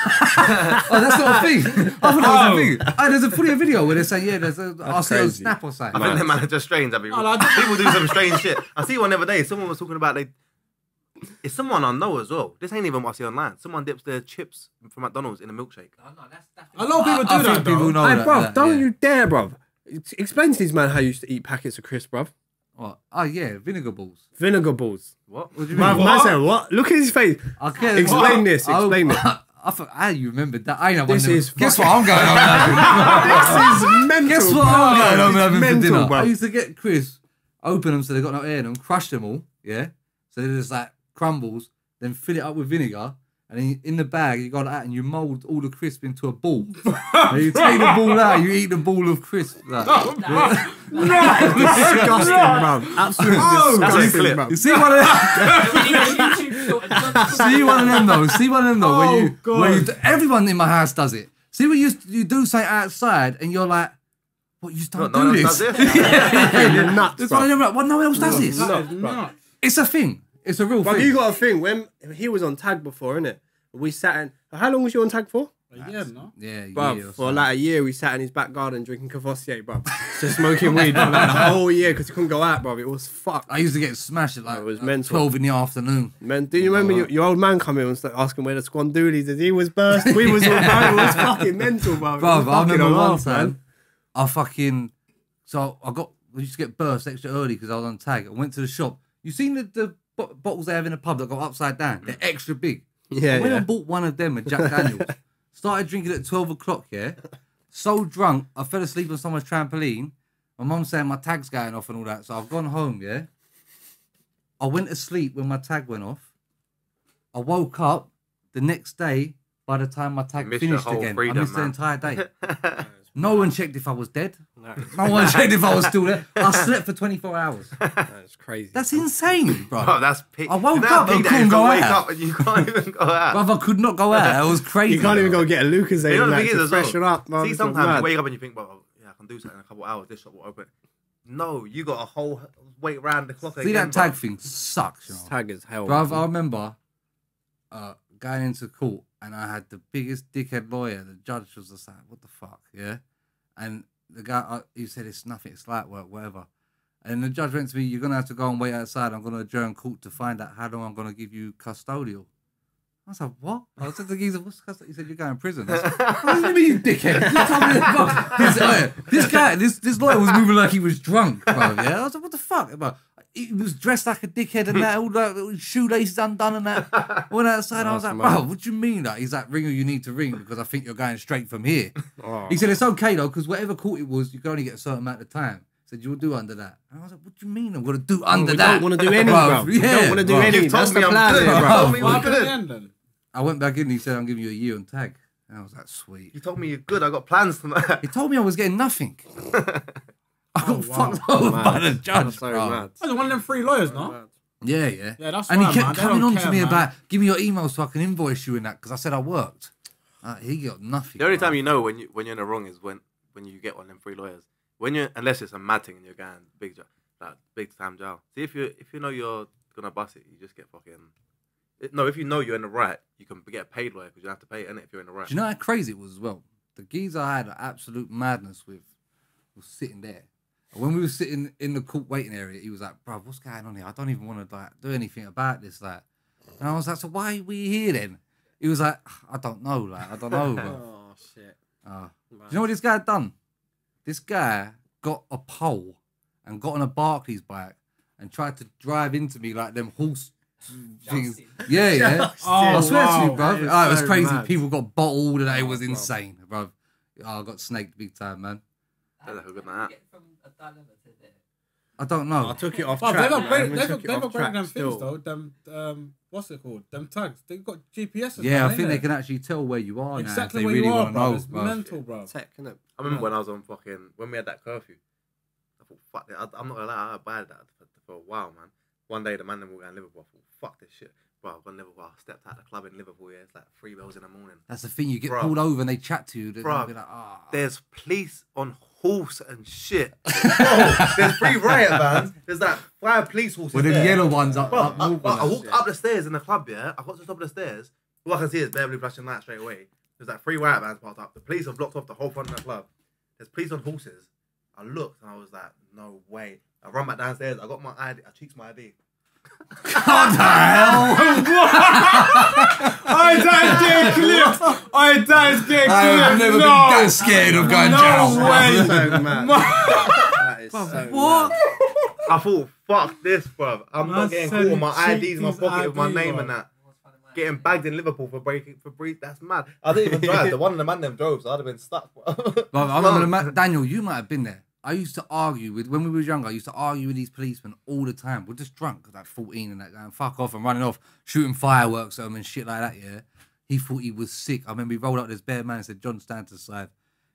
Oh, that's not a thing. I thought that was a thing. Oh, there's a funny video where they say, yeah, I see it on crazy. Snap or something. I think them man are just strange. I mean, people do some strange shit. I see one the other day. Someone was talking about it's someone I know as well. This ain't even what I see online. Someone dips their chips from McDonald's in a milkshake. A lot of people do I that, think people though. know Hey, that. bruv, that, don't yeah. you dare, bruv. Explain to these man how you used to eat packets of crisps, bruv. What? Oh, yeah, vinegar balls. Vinegar balls. What? What do you mean? Bruv, man said, what? Look at his face. Okay, Explain this, explain it. I thought, how you remembered that? I know This is Guess fucking- what I'm going on having? This is mental, Guess what bruv. I'm going on It's having for mental, dinner? I bruv. used to get crisps, open them so they got no air in them, crush them all, yeah? So they're just like crumbles, then fill it up with vinegar, and then in the bag you go like that and you mould all the crisp into a ball. And you take the ball out, you eat the ball of crisp. Like. Disgusting, bruv. Absolutely That's a disgusting, clip. bruv. You see one of them? See one of them though. See one of them though. Where you everyone in my house does it. See when you do something outside and you're like, what, you just don't No one do else this? does this? You're nuts, It's one of bruv. them like, well, no one else does this. Nuts, bruv. It's a thing. It's a real But thing. you got a thing, when he was on tag before, innit? We sat in, how long was you on tag for? Yeah, no. Yeah, Bruv, yeah. for like a year, we sat in his back garden drinking Cavassier, bruv. Just smoking weed for like the whole year because he couldn't go out, bruv. It was fucked. I used to get smashed at like it was like mental. 12 in the afternoon. Man, do you remember your old man come in and start asking where the squandoolies is? He was burst. We was all bro. It was fucking mental, bruv. It was Bruv, I fucking remember one laugh, time, we used to get burst extra early because I was on tag. I went to the shop. You seen the bottles they have in the pub that go upside down? They're extra big. Yeah, I went yeah. and bought one of them at Jack Daniels. Started drinking at 12 o'clock, yeah? So drunk, I fell asleep on someone's trampoline. My mum's saying my tag's going off and all that. So I've gone home, yeah? I went to sleep when my tag went off. I woke up the next day by the time my tag finished again. I missed the entire day. No one checked if I was dead. No one checked if I was still there. I slept for 24 hours. That's crazy. That's insane, bro. Oh, that's I woke up and couldn't go out. And you can't even go out. Brother, I could not go out. It was crazy. You can't even go get a Lucozade You know the and thing that is to as freshen well. up. Man. See, sometimes you wake up and you think, well, yeah, I can do something in a couple of hours. This shop will open. No, you got a whole wait round the clock again. See, that tag thing sucks, you know. Tag is hell. Bruv, I remember going into court and I had the biggest dickhead lawyer. The judge was just like, what the fuck, yeah? And the guy, he said, it's nothing, it's light work, whatever. And the judge went to me, you're going to have to go and wait outside. I'm going to adjourn court to find out how long I'm going to give you custodial. I was like, what? I said to the geezer, what's custodial? He said, you're going to prison. I said, what do you mean, you dickhead? You told me about this lawyer was moving like he was drunk, bro, yeah? I was like, what the fuck? Bro? He was dressed like a dickhead and that, all that, shoelaces undone and that. Went outside, I was like, bro, what do you mean? Like, he's like, ring who you need to ring because I think you're going straight from here. He said, it's okay though, because whatever court it was, you can only get a certain amount of time. He said, you'll do under that. And I was like, what do you mean I'm going to do under that? Don't want to do any, bro. You don't want to do any. That's the plan, bro. I went back in and he said, I'm giving you a year on tag. And I was like, sweet. You told me you're good. I got plans tonight. He told me I was getting nothing. I got fucked over by the judge, so bro. mad. That's one of them free lawyers, no? Yeah. Yeah, that's and fine, he kept man. coming on to care, me man. about, give me your email so I can invoice you in that, because I said I worked. He got nothing. The only bro. time you know when you're in the wrong is when you get one of them free lawyers. Unless it's a mad thing and you're going big time jail. See, if you know you're gonna bust it, you just get fucking. No, if you know you're in the right, you can get a paid lawyer because you don't have to pay it, innit, if you're in the right. Do you know how crazy it was as well? The geezer I had an absolute madness with was sitting there. And when we were sitting in the court waiting area, he was like, bro, what's going on here? I don't even want to like do anything about this. Like, and I was like, so why are we here then? He was like, I don't know. Like, I don't know, bro. Oh, shit. Do you know what this guy had done? This guy got a pole and got on a Barclays bike and tried to drive into me like them horse things. Yeah. I swear to you, bro. It was crazy. Mad. People got bottled and it was insane, bro. I got snaked big time, man. I don't know. I took it off But track. they've upgraded them things though. Them what's it called? Them tags. They've got GPS. Yeah, I think they can actually tell where you are exactly now. where If they really you are, want to bro. know, It's bro. mental, bro. Tech, innit? I remember when I was on when we had that curfew. I thought, fuck it. I'm not gonna lie, I bad that for a while, man. One day the man them walked down Liverpool. I thought, fuck this shit. Bro, I've gone Liverpool. I stepped out of the club in Liverpool, yeah. It's like 3 bells in the morning. That's the thing. You get Bro. pulled over and they chat to you. They're Bro, gonna be like, there's police on horse and shit. Bro, there's 3 riot vans. There's like 5 police horses. Well, the there. yellow ones up. Bro, up north. I walked up the stairs in the club, yeah. I got to the top of the stairs. All I can see is barely flashing lights straight away. There's like 3 riot vans parked up. The police have blocked off the whole front of the club. There's police on horses. I looked and I was like, no way. I run back downstairs. I got my ID. I cheeks my ID. What the hell? Getting clipped. Dad's getting clipped. I've never been that scared of going down. So mad. That is so What? I thought, fuck this, bruv. I'm not getting caught with my IDs in my his pocket with my ID, name bro. and that. Getting bagged in Liverpool for breach. That's mad. I didn't even drive. The one of the man them drove, so I'd have been stuck. Bro, I remember Daniel, you might have been there. I used to argue when we were younger, I used to argue with these policemen all the time. We're just drunk, like 14 and that, going fuck off and running off, shooting fireworks at them and shit like that, yeah. He thought he was sick. I remember he rolled up this bare man and said, John, stand to the side.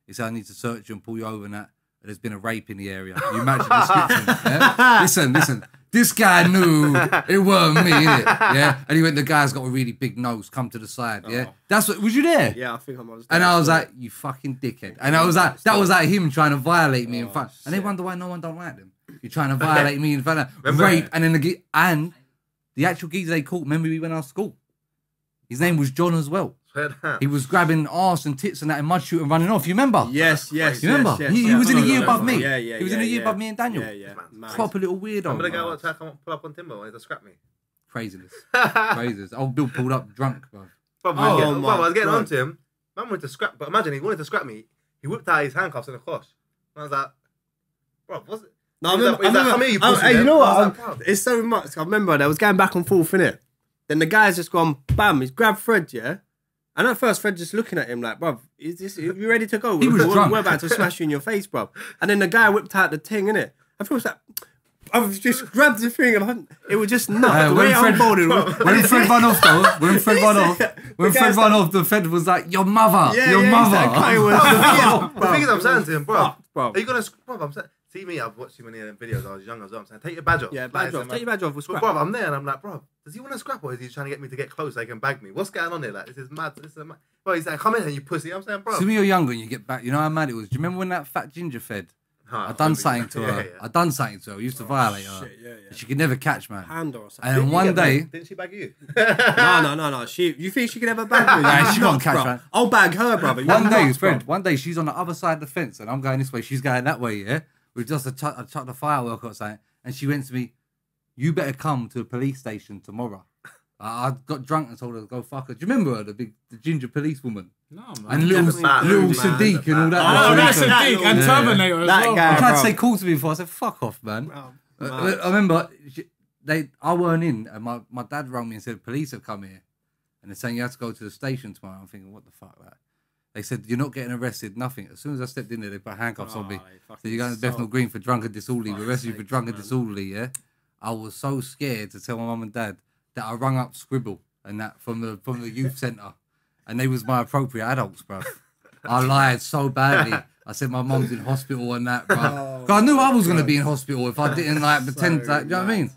He said, I need to search you and pull you over and that. There's been a rape in the area. You imagine the description, yeah? Listen. This guy knew it weren't me, innit? Yeah? And he went, the guy's got a really big nose, come to the side, yeah? That's what, was you there? Yeah, I think I was. And I was like, you fucking dickhead. And I was like, that was like him trying to violate me in front. And they wonder why no one don't like them. You're trying to violate me in front of rape. And then the actual geezer they caught, remember we went to our school? His name was John as well. He was grabbing arse and tits and that in mud shoot and running off. You remember? Yes. You remember? He was in a year above me. Yeah. He was in a year above me and Daniel. Yeah. Proper little weirdo. Remember the guy who tried to come pull up on Timber wanted to scrap me? Craziness. Old Bill pulled up drunk, bro. I was getting on to him. Man wanted to scrap, but imagine he wanted to scrap me. He whipped out his handcuffs in the cosh. And I was like, bro, what's it? No, you know what? It's so much. I remember they was going back and forth, innit? Then the guy's just gone, bam, he's grabbed Fred, yeah? And at first, Fred just looking at him like, bruv, are you ready to go? He was drunk. We're about to smash you in your face, bruv. And then the guy whipped out the thing, innit? I feel like, I've just grabbed the thing and it was just nuts. The way it unfolded. When Fred ran off, though, when Fred ran off, the Fed was like, your mother, your mother. The thing is, I'm saying to him, bro, are you gonna, bro, I'm saying, see me, I've watched too many videos, I was younger as well, I'm saying, take your badge off. Yeah, badge off, take your badge off, we'll scrap. Bro, I'm there and I'm like, bro, does he want to scrap or is he trying to get me to get close so he can bag me? What's going on here? Like, this is mad, Bro, he's like, come in here, you pussy. I'm saying, bro. See, when you're younger and you get back, you know how mad it was? Do you remember when that fat ginger Fed? I done something to her. I done something to her. I used to violate her. She could never catch, man. Hand or something. And then one day... Didn't she bag you? No. You think she can ever bag me? Nah, she won't catch, man. I'll bag her, brother. One day she's on the other side of the fence and I'm going this way. She's going that way, yeah? With just a chuck the firework or something. And she went to me, you better come to the police station tomorrow. I got drunk and told her to go fuck her. Do you remember her, the ginger policewoman? No, man. And little Sadiq and all that. Oh, that's Sadiq and Terminator as well. I tried to say cool to me before. I said, fuck off, man. I remember I weren't in and my dad rang me and said, police have come here. And they're saying you have to go to the station tomorrow. I'm thinking, what the fuck, that? They said, you're not getting arrested, nothing. As soon as I stepped in there, they put handcuffs on me. So you're going to Bethnal Green for drunk and disorderly. We arrested you for drunk and disorderly, yeah? I was so scared to tell my mum and dad that I rung up Scribble and that from the youth centre. And they was my appropriate adults, bro. I lied so badly. I said my mum's in hospital and that, bro. I knew I was going to be in hospital if I didn't like pretend, like, you know what I mean?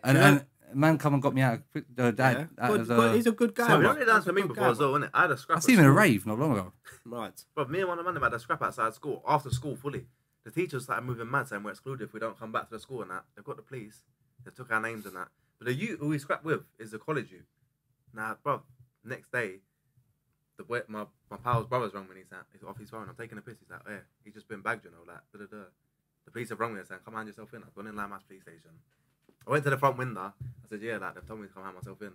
And a man come and got me out of dad. But he's a good guy. So we only done to me before as well, innit? I had a scrap. I seen him in a rave not long ago. Right. But me and one of them had a scrap outside school, after school fully. The teachers started moving mad saying we're excluded if we don't come back to the school and that. They've got the police. They took our names and that. But the youth who we scrapped with is the college youth. Now, bro, next day, my pal's brother's rung me and he's off his phone. I'm taking a piss. He's like, yeah, he's just been bagged, you know, like, da-da-da. The police have rung me and saying, come hand yourself in. I've gone in Limehouse police station. I went to the front window. I said, yeah, like, they've told me to come hand myself in.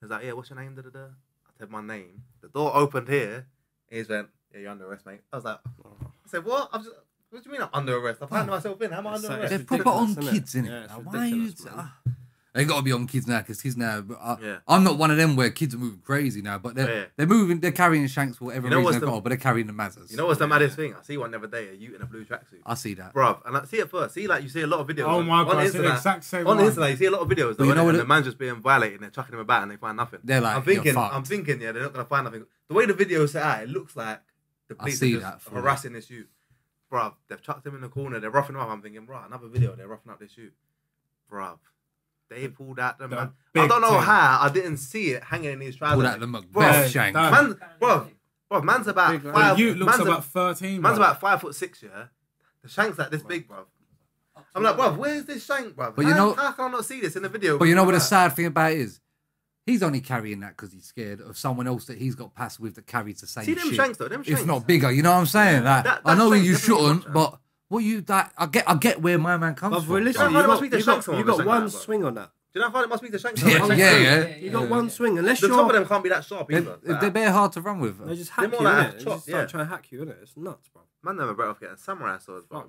He's like, yeah, what's your name, da-da-da? I said my name. The door opened here. He just went, yeah, you're under arrest, mate. I was like, I said, what? What do you mean I'm under arrest? I've handed myself in. How am I under arrest? They're proper on kids, innit? Yeah, Why are you... They got to be on kids now because kids now. I'm not one of them where kids are moving crazy now, but they're moving. They're carrying shanks for whatever reason they've got, but they're carrying the matters. You know what's the maddest thing? I see one the other day, a youth in a blue tracksuit. I see that, bruv, and I see it first. See, like you see a lot of videos. Oh my god, it's the exact same. On the internet, you see a lot of videos. You know, and the man's just being violated and they're chucking him about and they find nothing. They're like, I'm thinking, yeah, they're not gonna find nothing. The way the video is set out, it looks like the police are just harassing this youth. Bruv, they've chucked him in the corner. They're roughing him up. I'm thinking, bruv, another video. They're roughing up this youth, bruv. They pulled out the man. I don't know how I didn't see it hanging in his trousers. Pulled out the Macbeth shank. Man's about 5. You looks about 13. Man's about 5'6", yeah. The shank's like this big, bruv. I'm like, bruv, where's this shank, bruv? But how can I not see this in the video? But you know what the sad thing about it is? He's only carrying that because he's scared of someone else that he's got passed with that carries the same shit. See them shanks though, if not bigger, you know what I'm saying? Like, I know you shouldn't, but what you that I get where my man comes from. Listen, you got one swing on that. Do you know how it must be the shank? Yeah. You got one swing, unless the top of them can't be that sharp either. They're bare hard to run with. They just hack you, innit? They just start trying to hack you, innit? It's nuts, bro. Man, never better off getting samurai swords, bro.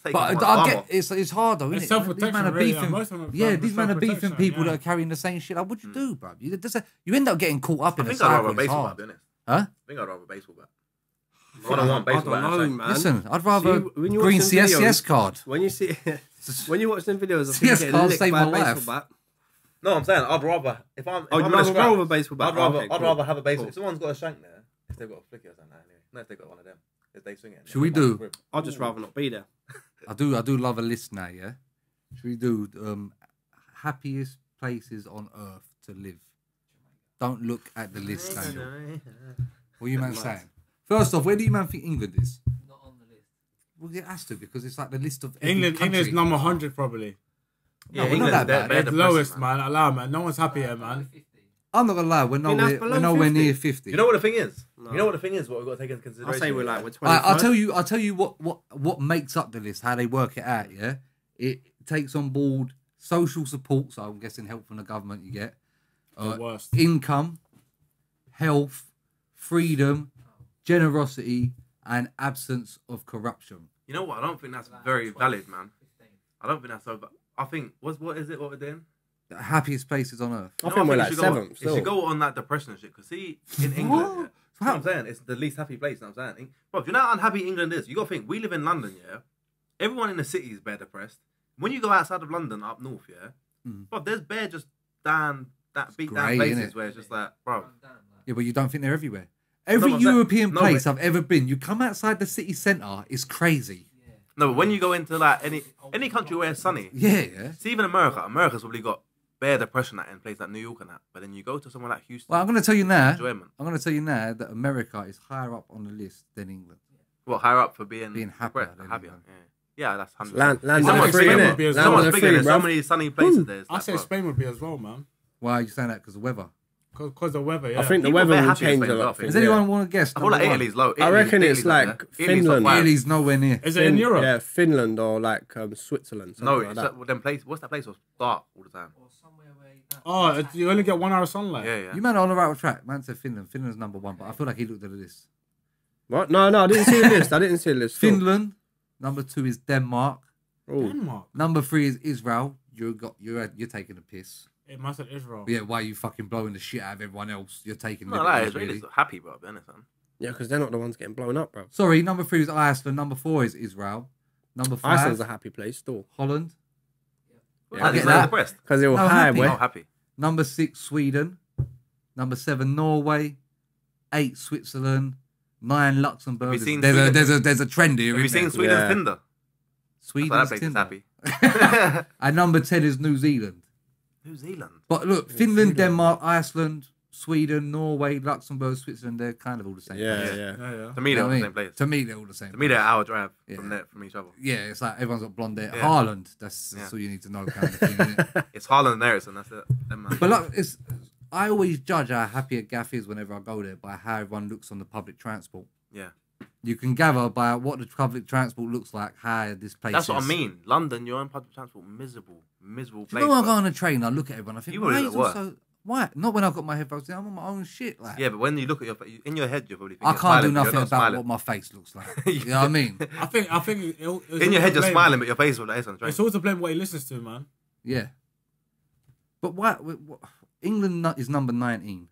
But I get it's hard though, isn't it? Self-protection, these men are beefing people that are carrying the same shit. Like, what'd you do, bro? You end up getting caught up in a cycle. I think I'd rather baseball bat, didn't it? Huh? I think I'd rather baseball bat. One-on-one baseball bat. Man. Listen, I'd rather green CSCS card. When you watch them videos, I think CS card saved my life. No, I'm saying I'd rather if I'm gonna roll a baseball bat. I'd rather have a baseball. If someone's got a shank there, if they've got a flicky or something, anyway. Not if they've got one of them. If they swing it. Should we do? I'd just rather not be there. I do love a list now. Yeah. Should we do happiest places on earth to live? Don't look at the list, Daniel. What are you man saying? First off, where do you man think England is? Not on the list. Well, it has to because it's like the list of England's number 100 probably. Yeah, we're not that bad. They're the lowest, man. Allow, man. No one's happy here, man. I'm not gonna lie. We're nowhere near 50. You know what the thing is? No. You know what the thing is? What we've got to take into consideration. I'll say we're 25. I'll tell you what makes up the list. How they work it out. Yeah, it takes on board social support. So I'm guessing help from the government. You get income, health, freedom, generosity, and absence of corruption. You know what? I don't think that's very valid, man. I don't think that's so. I think what is it? What we're doing? The happiest places on earth. I think we're like you 7th. If you go on that depression and shit, because see, in England, yeah, what I'm saying, it's the least happy place. You know what I'm saying? Bro, you know how unhappy England is? You got to think, we live in London, yeah? Everyone in the city is bare depressed. When you go outside of London, up north, yeah? Bro, there's bare just down places where it's just like, bro. Yeah, but you don't think they're everywhere. Every European place I've ever been, you come outside the city centre, it's crazy. No, but when you go into like any country where it's sunny, yeah. See, even America's probably got bare depression in places like New York and that. But then you go to somewhere like Houston. Well, I'm going to tell you now. Enjoyment. I'm going to tell you now that America is higher up on the list than England. What, higher up for being happier? Yeah, that's 100%. Land of free, innit? Land of free, there's so many sunny places there. I say Spain would be as well, man. Why are you saying that? Because of the weather? Because the weather, yeah. I think the weather will change a lot. Does anyone want to guess? I feel like Italy's low. I reckon it's like Finland. Italy's nowhere near. Is it in Europe? Yeah, Finland or like Switzerland. No, it's like them place. What's that place? Was dark all the time. Oh, you only get 1 hour sunlight. Yeah. You man are on the right track. Man said Finland. Finland's #1, but I feel like he looked at the list. What? No, I didn't see the list. I didn't see the list. Finland. #2 is Denmark. Denmark. #3 is Israel. You're taking a piss. It must have Israel. Yeah, why are you fucking blowing the shit out of everyone else? You're taking. No, it's really happy, bro. Be honest, man. Yeah, because they're not the ones getting blown up, bro. Sorry, #3 is Iceland. #4 is Israel. #5. Iceland's a happy place still. Holland. Yeah, I get that. Because they were high, boy. Happy. #6 Sweden. #7 Norway. 8 Switzerland. 9 Luxembourg. There's a trend here. Have you seen Sweden's Tinder? Sweden's Tinder. Happy. And #10 is New Zealand. New Zealand. But look, Finland, Denmark, Iceland, Sweden, Norway, Luxembourg, Switzerland, they're kind of all the same. Yeah. To me, they're all the same place. To me, they're all the same. To me, they're an hour drive from each other. Yeah, it's like everyone's got blonde hair. Haaland, that's all you need to know, kind of thing, isn't it? It's Haaland and Ericsson, that's it. But look, I always judge how happy a gaff is whenever I go there by how everyone looks on the public transport. Yeah. You can gather by what the public transport looks like, how this place is. That's what I mean. London, you're on public transport, miserable place. You know when I go on a train, I look at everyone, I think, why? Why? Not when I've got my headphones in, I'm on my own shit. Like. Yeah, but when you look at your face, in your head, you're probably thinking, I can't do nothing about what my face looks like. You know what I mean? I think in your head, you're smiling, but your face will like on the train. It's all to blame what he listens to, man. Yeah. But why? England is #19.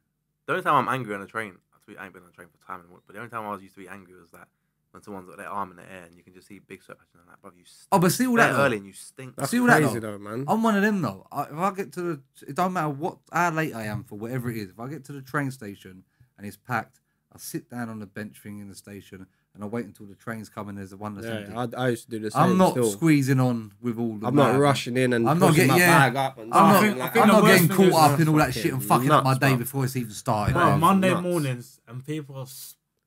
The only time I'm angry on a train, I ain't been on a train for time anymore, but the only time I was used to be angry was that when someone's got their arm in the air and you can just see big sweat patches and like, bro, you stink. Oh, but see all that early and you stink. That's see all crazy that though, man. I'm one of them though. If I get to it don't matter how late I am for whatever it is. If I get to the train station and it's packed, I sit down on the bench thing in the station and I wait until the train's coming. There's the one that's empty. I used to do the same. I'm not squeezing on with all the. I'm not rushing in and I'm not getting my bag up. And I'm not getting caught up in all that shit and fucking up my day before it's even started. Bro, Monday mornings and people are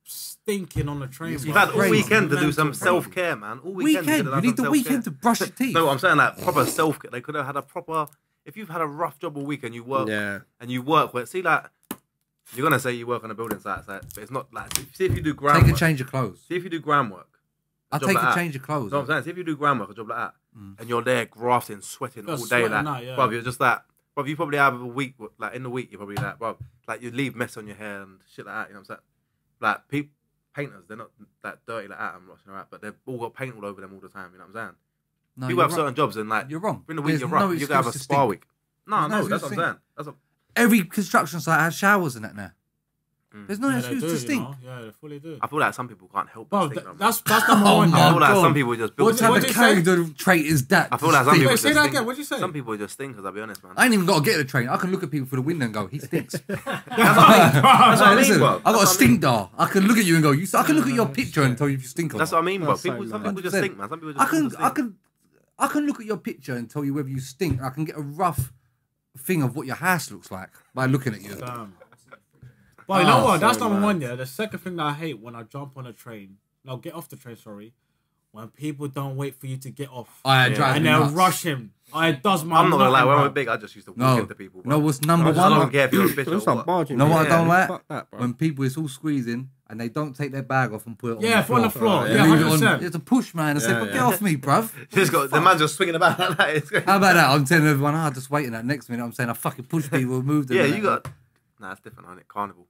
stinking on the train. You've had all weekend to do some self-care, man. All weekend. You need the weekend to brush your teeth. No, I'm saying like proper self-care. They could have had a proper. If you've had a rough job all week and you work, and you work where, see, like, you're gonna say you work on a building site, but it's not like. See if you do groundwork. Take a change of clothes. See if you do groundwork. I'll take a change of clothes. No, I'm saying, see if you do groundwork, a job like that, and you're there grafting, sweating all day, like, bro, you're just like, bro, you probably have a week, like in the week, you're probably like, bro, like you leave mess on your hair and shit like that. You know what I'm saying? Like people. Painters, they're not that dirty like that. I'm not sure, but they've all got paint all over them all the time. You know what I'm saying? No, people have certain jobs and like you're wrong. In the week you're rough. You're gonna have a spa week. No, that's what I'm saying. Every construction site has showers in it now. There's no excuse to stink. Yeah, they fully do. I feel like some people can't help but stink. That's number one. I feel like some people just build. What type of character trait is that? I feel like some people say that again. What'd you say? Some people just stinkers. I'll be honest, man. I ain't even got to get a train. I can look at people through the window and go, he stinks. That's what I mean, bro. I got a stink dar. I can look at you and go, I can look at your picture and tell you if you stink or not. That's what I mean, bro. Some people just stink, man. Some people just I can look at your picture and tell you whether you stink. I can get a rough thing of what your house looks like by looking at you. But you know what? That's number one, yeah. The second thing that I hate when I jump on a train, get off the train, sorry, when people don't wait for you to get off. And they'll rush him. It does my I'm not gonna lie, when I'm big, I just used to walk into people. No, what's number one? I don't care if you're a bitch or what. You know what I don't like? When people, it's all squeezing and they don't take their bag off and put it on the floor. Yeah, 100%. It's a push, man. I said, get off me, bruv. The man's just swinging about like that. How about that? I'm telling everyone, just waiting that next minute. I'm saying, I fucking push people, move them. Yeah, you got... Nah, it's different, isn't it? Carnival.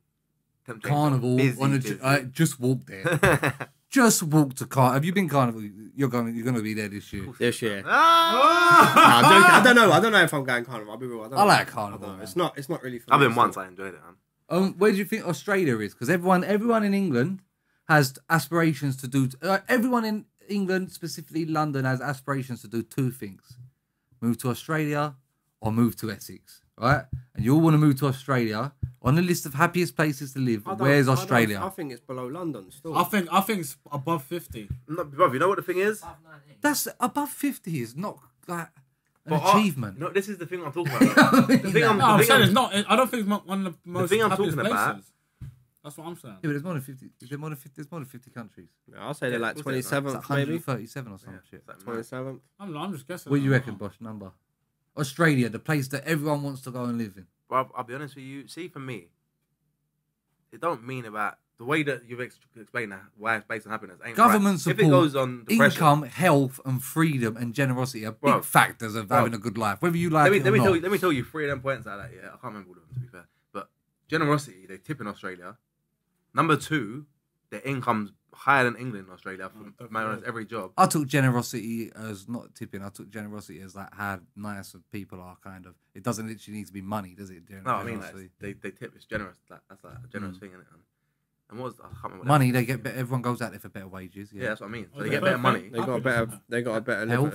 Carnival. Busy. Just walk there. Just walk to Carnival. Have you been Carnival? You're going to be there this year. This year. Ah! I'm joking. I don't know if I'm going Carnival. I'll be real. I like Carnival. It's not really for I've me. been once. I enjoyed it, man. Where do you think Australia is? Because everyone in England has aspirations to do. Everyone in England, specifically London, has aspirations to do two things: move to Australia or move to Essex. Right? And you all want to move to Australia. On the list of happiest places to live, where's Australia? I think it's below London still. I think it's above 50. No, bro, you know what the thing is? That's above 50 is not like an achievement. No, this is the thing I'm talking about. I'm saying it's not. I don't think it's one of the most thing I'm happiest talking about. places. That's what I'm saying. Yeah, but there's more than 50. There's more than 50 countries. Yeah, I'll say they're like 27th, It's maybe. 137 or some shit. 27th. I'm just guessing. What do you reckon, Bosch? Number? Australia, the place that everyone wants to go and live in. Bro, I'll be honest with you. See, for me, it don't mean about the way that you've explained that why it's based on happiness. Ain't Government right. support, if it goes on depression, income, health, and freedom and generosity are big factors of having a good life. Whether you like it or not. Let me tell you 3 of them points out of that. Yeah, I can't remember all of them to be fair. But generosity, they tip in Australia. Number 2, their income's higher than England and Australia for almost every job. I took generosity as not tipping. I took generosity as like how nice people are. Kind of. It doesn't literally need to be money, does it? No, I mean like, they tip. It's generous. That's like a generous thing, isn't it? And what was I can't remember. Money. They get better, everyone goes out there for better wages. Yeah, that's what I mean. So they get better money. They got a better health.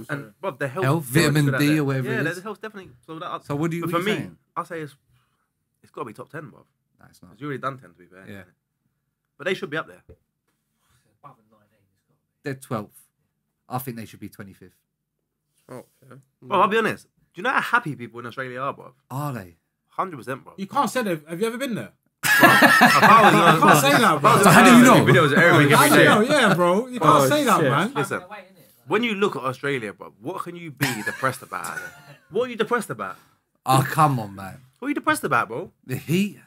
And Bob, the health, vitamin D or whatever. Yeah, the health definitely. So what do you? But for me, saying? I say it's got to be top 10, Bob. No, it's not. It's already done 10 to be fair. Yeah. But they should be up there. They're 12th. I think they should be 25th. Oh, yeah. Well, I'll be honest. Do you know how happy people in Australia are, bro? Are they? 100%, bro. You can't say that. Have you ever been there? You can't say that, bro. So how do you know? Videos every day. Yeah, bro. You can't say that, man. Listen, when you look at Australia, bro, what can you be depressed about? What are you depressed about? Oh, come on, man. What are you depressed about, bro? The heat.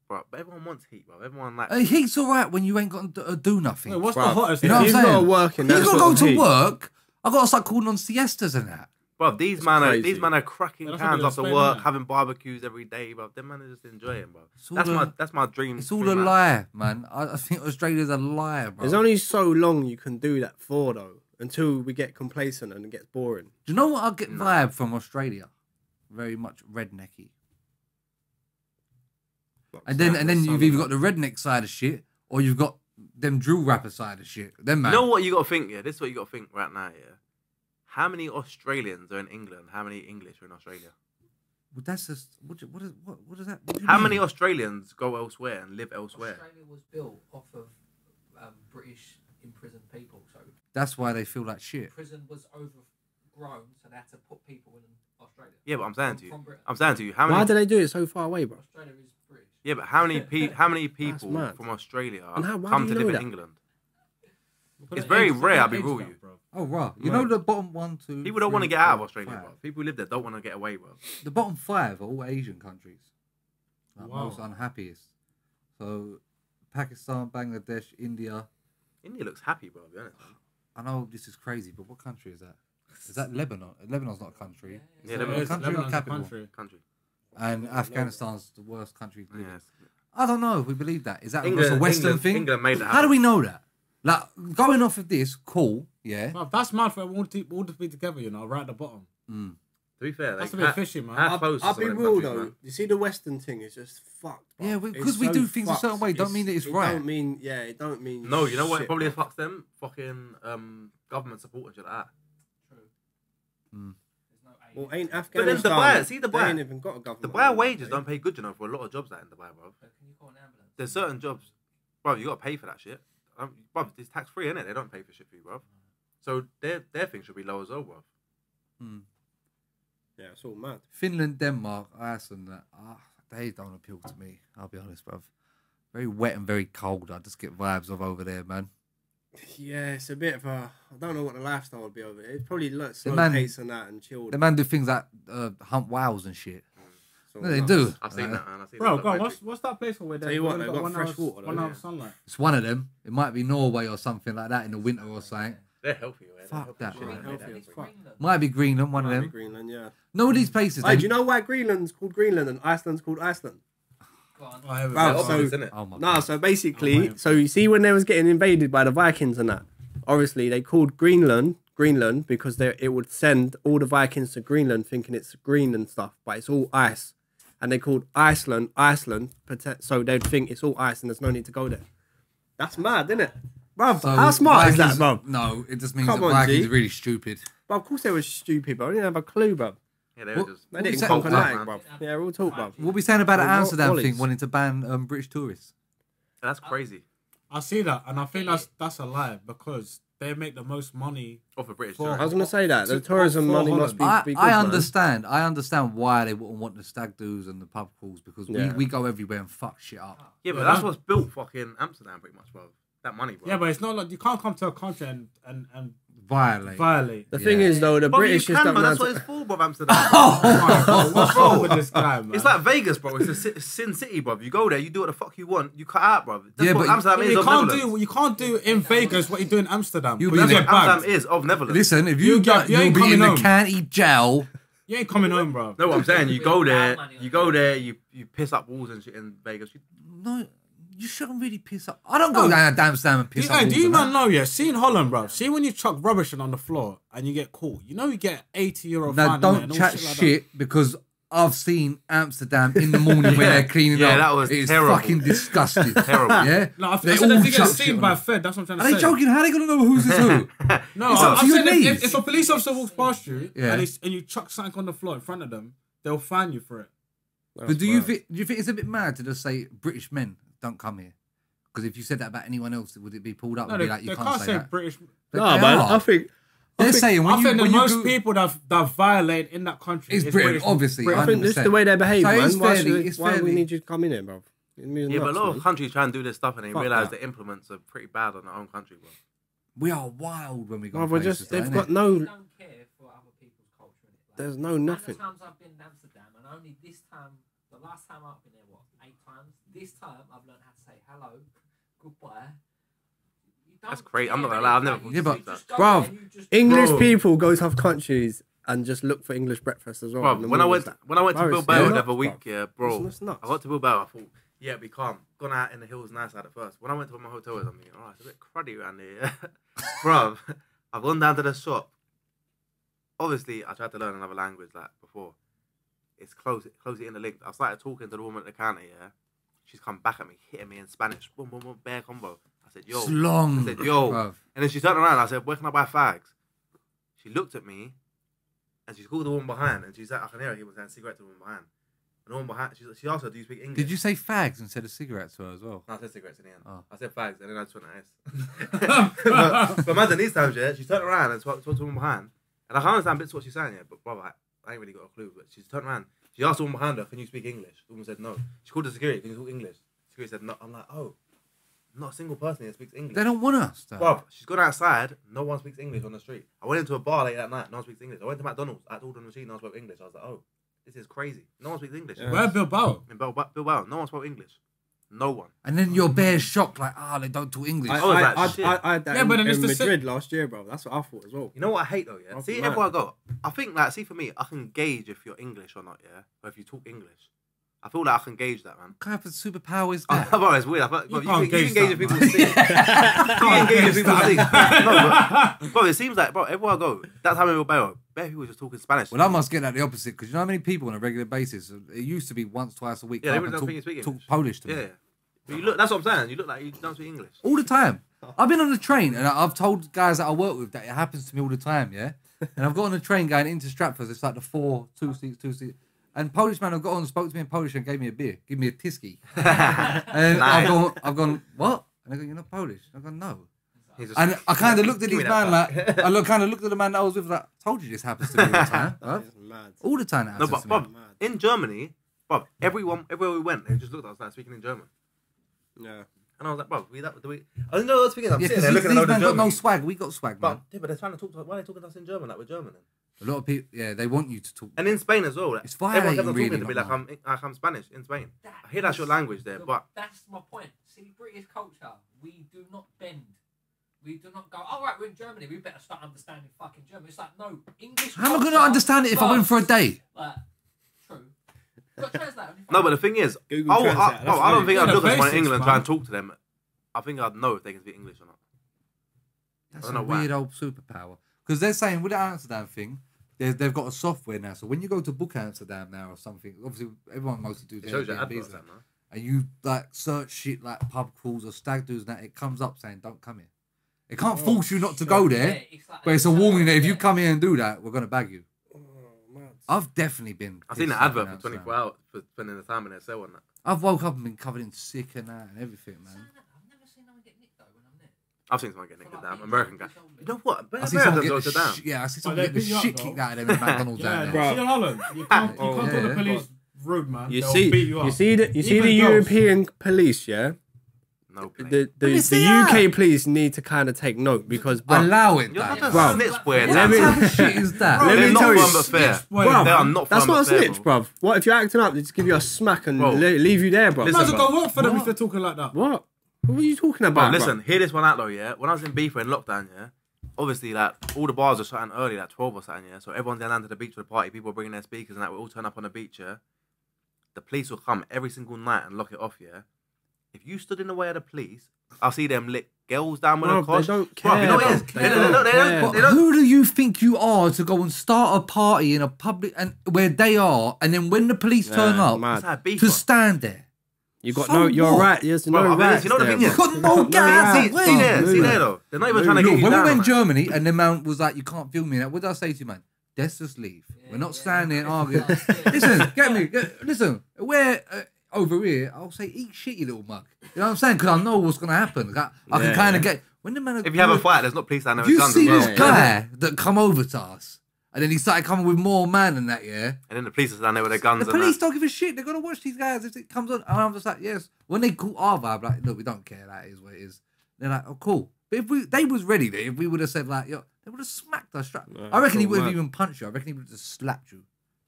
Bro, everyone wants heat, bro. Everyone like. Heat's all right when you ain't got to do nothing. Wait, what's the hottest? You know what I'm saying? You've got to work in that. You've got to go to work. I've got to start calling on siestas and that. Bro, these man are cracking cans after work, having barbecues every day, bro. Them man are just enjoying, bro. That's my dream. It's all a lie, man. I think Australia's a liar, bro. There's only so long you can do that for, though, until we get complacent and it gets boring. Do you know what I get vibe from Australia? Very much rednecky. And then you've either got the redneck side of shit, or you've got them drill rapper side of shit. Them man. You know what you got to think? Yeah, this is what you got to think right now. Yeah, how many Australians are in England? How many English are in Australia? Well, that's just what does that? How many Australians go elsewhere and live elsewhere? Australia was built off of British imprisoned people, so that's why they feel like shit. Prison was overgrown, so they had to put people in Australia. Yeah, but I'm saying to you, how many? Why do they do it so far away, bro? Australia is British. Yeah, but how many people from Australia come to live in England? It's very rare. I'll be real with you. Oh, right. You know the bottom 1, 2. People don't want to get out of Australia, bro. People who live there don't want to get away, bro. The bottom 5 are all Asian countries. Like most unhappiest. So Pakistan, Bangladesh, India. India looks happy, bro. To be honest. I know this is crazy, but what country is that? Is that Lebanon? Lebanon's not a country. Yeah, Lebanon's a country or capital? Country. And Afghanistan's the worst country to live in. Yes. I don't know if we believe that. Is that England, a Western thing? England made that How do we know that? Like, going off of this, cool, yeah. Well, that's mad for all to be together, you know, right at the bottom. To be fair, that's a bit fishy, man. I'll be real though. Man. You see, the Western thing is just fucked. Bro. Yeah, because we do things a certain way, don't mean that it's right. It don't mean. No, you know what? Shit, It probably bro. fucks them. Fucking government support and shit like that. True. Well, ain't But then Afghanistan? Dubai, They ain't even got a government. Dubai wages don't pay good, you know, for a lot of jobs that in Dubai, bro. Can you call an ambulance? There's certain jobs, bro. You got to pay for that shit. Bro, it's tax free, innit? They don't pay for shit for you, bro. So their thing should be low as well, bro. Yeah, it's all mad. Finland, Denmark, Iceland, they don't appeal to me. I'll be honest, bruv. Very wet and very cold. I just get vibes of over there, man. Yeah, it's a bit of a. I don't know what the lifestyle would be over there. It's probably like slow pace and that and chilled. The man do things like hunt whales and shit. So No, they do. I've seen that, man. I've seen Bro, that go on, documentary. what's that place where Tell you what, they've got fresh water. 1 hour sunlight? It's one of them. It might be Norway or something like that in the winter or something. They're healthy, man. Fuck that, Shit, man. made Healthy as fuck. Might be Greenland, one of them. Greenland, yeah. No, these places. Hey, do you know why Greenland's called Greenland and Iceland's called Iceland? So basically, so you see when they was getting invaded by the Vikings and that, obviously they called Greenland because it would send all the Vikings to Greenland thinking it's green and stuff, but it's all ice. And they called Iceland, so they'd think it's all ice and there's no need to go there. That's mad, isn't it? Bruv, so how smart is that, bruv? No, it just means that Vikings are really stupid. But of course they were stupid, bro. They didn't have a clue, bruv. Yeah, they were just... They didn't conquer nothing, bruv. Yeah, we'll talk, bruv. What are we saying about the Amsterdam thing, wanting to ban British tourists? That's crazy. I see that, and I think that's a lie, because they make the most money off of British. I was going to say that the tourism money must be good. I understand why they wouldn't want the stag do's and the pub crawls, because we go everywhere and fuck shit up. Yeah, but that's what's built fucking Amsterdam pretty much, bro. That money, bro. Yeah, but it's not like you can't come to a country and violate. The thing is, though, the British is don't. That's what it's for, bro. Amsterdam. What's wrong with this guy, man? It's like Vegas, bro. It's a sin city, bro. You go there, you do what the fuck you want, you cut out, bro. That's what Amsterdam is. You can't do in Vegas what you do in Amsterdam. Amsterdam is of Netherlands. Listen, if you'll be in the county jail. You ain't coming home, bro. No, what I'm saying, you go there, you piss up walls and shit in Vegas. No. You shouldn't really piss up. I don't go down to Amsterdam and piss up. Do you man know, see in Holland, bro, see when you chuck rubbish on the floor and you get caught, you know you get €80 fine. Now, don't chat shit because I've seen Amsterdam in the morning when they're cleaning up. Yeah, that was terrible. It's fucking disgusting. Terrible. Yeah? No, I said they get seen by Fed, that's what I'm trying to say. Are they joking? How are they going to know who's who? No, I'm saying if a police officer walks past you and you chuck something on the floor in front of them, they'll fine you for it. But do you think it's a bit mad to just say British men don't come here? Because if you said that about anyone else, would it be pulled up? No, and be like, you can't say that. British. No, man. I think they're saying I think the most people that violate in that country is Britain, obviously. I think this is the way they behave, man. Why do we need you to come in here, bro? Yeah, but a lot of countries try and do this stuff and they realise the implements are pretty bad on their own country, bro. We are wild when we go. They've got no. They don't care for other people's culture. There's no nothing. The times I've been in Amsterdam, and only this time, the last time I've been there, 8 times. This time I've learned how to say hello. Goodbye. That's great. I'm not gonna lie. I've never. Yeah, but bro, English people go to other countries and just look for English breakfast as well. Bro, when I went to Bilbao the other week, I got to Bilbao. I thought, yeah, be calm. Gone out in the hills, nice at first. When I went to my hotel, I'm thinking, oh, it's a bit cruddy around here, bro. I've gone down to the shop. Obviously, I tried to learn another language like before. It's close it in the link. I started talking to the woman at the counter. Yeah. She's come back at me, hitting me in Spanish. Boom, boom, boom, bare combo. I said, yo. It's long. I said, yo. Bruv. And then she turned around. I said, where can I buy fags? She looked at me, and she called the woman behind, and she said, I can hear her. He was saying cigarette to the woman behind. And the woman behind, she asked her, do you speak English? Did you say fags instead of cigarettes to her as well? No, I said cigarettes in the end. Oh. I said fags, and then I just went nice. but imagine these times, yeah, she turned around and talked to the woman behind. And I can't understand bits of what she's saying, yeah, but brother, I ain't really got a clue. But she turned around. She asked the woman behind her, can you speak English? The woman said no. She called the security, can you talk English? Security said no. I'm like, oh, not a single person here speaks English. They don't want us. Bro, she's gone outside, no one speaks English on the street. I went into a bar late that night, no one speaks English. I went to McDonald's, I ordered a machine, no one spoke English. I was like, oh, this is crazy. No one speaks English. Yeah. Where Bilbao? In Bilbao, no one spoke English. No one. And then you're bare shocked, like, they don't talk English. I had that in Madrid last year, bro. That's what I thought as well. You know what I hate though, yeah? See, everywhere I go, I think, like, see, for me, I can gauge if you're English or not, yeah? Or if you talk English. I feel like I can gauge that, man. What kind of superpower is that? Bro, it's weird. You can gauge if people sing. You can gauge if people sing. No, bro, it seems like, bro, everywhere I go, that time in Bilbao, bare people just talking Spanish. Well, I must get at the opposite, because you know how many people on a regular basis, it used to be once, twice a week, yeah, they don't think you speak talk Polish to me. Yeah. But you look, that's what I'm saying. You look like you don't speak English. All the time. I've been on the train, and I've told guys that I work with that it happens to me all the time, yeah? And I've got on a train going into Stratford, it's like the two seats. And Polish man have got on, spoke to me in Polish and gave me a beer, give me a tisky. And nice. I've gone, what? And they go, you're not Polish? I've gone, no. And I kind of looked at this man like, kind of looked at the man that I was with like, told you this happens to me all the time. Right? All the time that happens to me. Bob, in Germany, Bob, everywhere we went, they just looked at us like speaking in German. Yeah. And I was like, bro, I didn't know what I was thinking. I'm sitting there looking at the German. Got no swag. We got swag, man. But they're trying to talk to us. Why are they talking to us in German like we're German then? A lot of people, yeah, they want you to talk. And in Spain as well. Like, it's violating, everyone kept on really, talking to me like I'm Spanish in Spain. I hear that's your language there, but... That's my point. See, British culture, we do not bend. We do not go, all right, we're in Germany, we better start understanding fucking German. It's like, no, English How am I going to understand it if I went for a day? Like, true. Got to translate No, but the thing is, I don't think I'd look at someone in England and try and talk to them. I think I'd know if they can speak English or not. That's a weird old superpower. Because they're saying with the Amsterdam thing, they've got a software now. So when you go to book Amsterdam now or something, obviously everyone mostly do their Airbnbs now. And you like search shit like pub crawls or stag do's and that, it comes up saying don't come here. It can't force you not to go there, but it's a warning that if you come here and do that, we're gonna bag you. I've definitely been. I've seen an advert for 24 hours for spending the time in their cell and that. I've woke up and been covered in sick and that and everything, man. I've never seen no one get nicked though when I'm there. I've seen someone get nicked down. American guy. You know what? I see someone get the shit kicked out of them in McDonald's down there. See in Holland, you can't call the police rude, man. You see the European police, yeah. No, the UK police need to kind of take note because allow it. You're not a snitch, boy. What shit is that? Let me tell you, they are not. That's not a snitch, bruv. What if you're acting up? They just give you a smack and leave you there, bruv. You might as well go work for them if they're talking like that. What? What are you talking about? Listen, hear this one out though, yeah. When I was in Ibiza in lockdown, yeah, obviously like all the bars are shutting early, like 12 or something, yeah. So everyone's going down to the beach for the party. People are bringing their speakers and that. We all turn up on the beach, yeah. The police will come every single night and lock it off, yeah. If you stood in the way of the police, I'll see them lick girls down with a cosh. They don't care. You know what it is? They don't. Who do you think you are to go and start a party in a public and where they are, and then when the police turn up, to stand there? You got you're right. There's no rights. You know the thing is, got no gas. See there though. They're not even trying to get you down. When we went to Germany and the man was like, "You can't film me." What did I say to you, man? Let's just leave. We're not standing and arguing. Listen, get me. Listen, we're over here. I'll say, eat shit, you little mug. You know what I'm saying? Because I know what's gonna happen. I can kind of get when the man. If you have a fight, there's not police down there. You see this guy that come over to us. And then he started coming with more man than that, yeah? And then the police are down there with their guns. The police don't give a shit. They're going to watch these guys if it comes on. And I'm just like, yes. When they call our vibe, like, look, we don't care. That is what it is. They're like, oh, cool. But if they was ready there, if we would have said, like, yo, they would have smacked us. I reckon he would have even punched you. I reckon he would have just slapped you.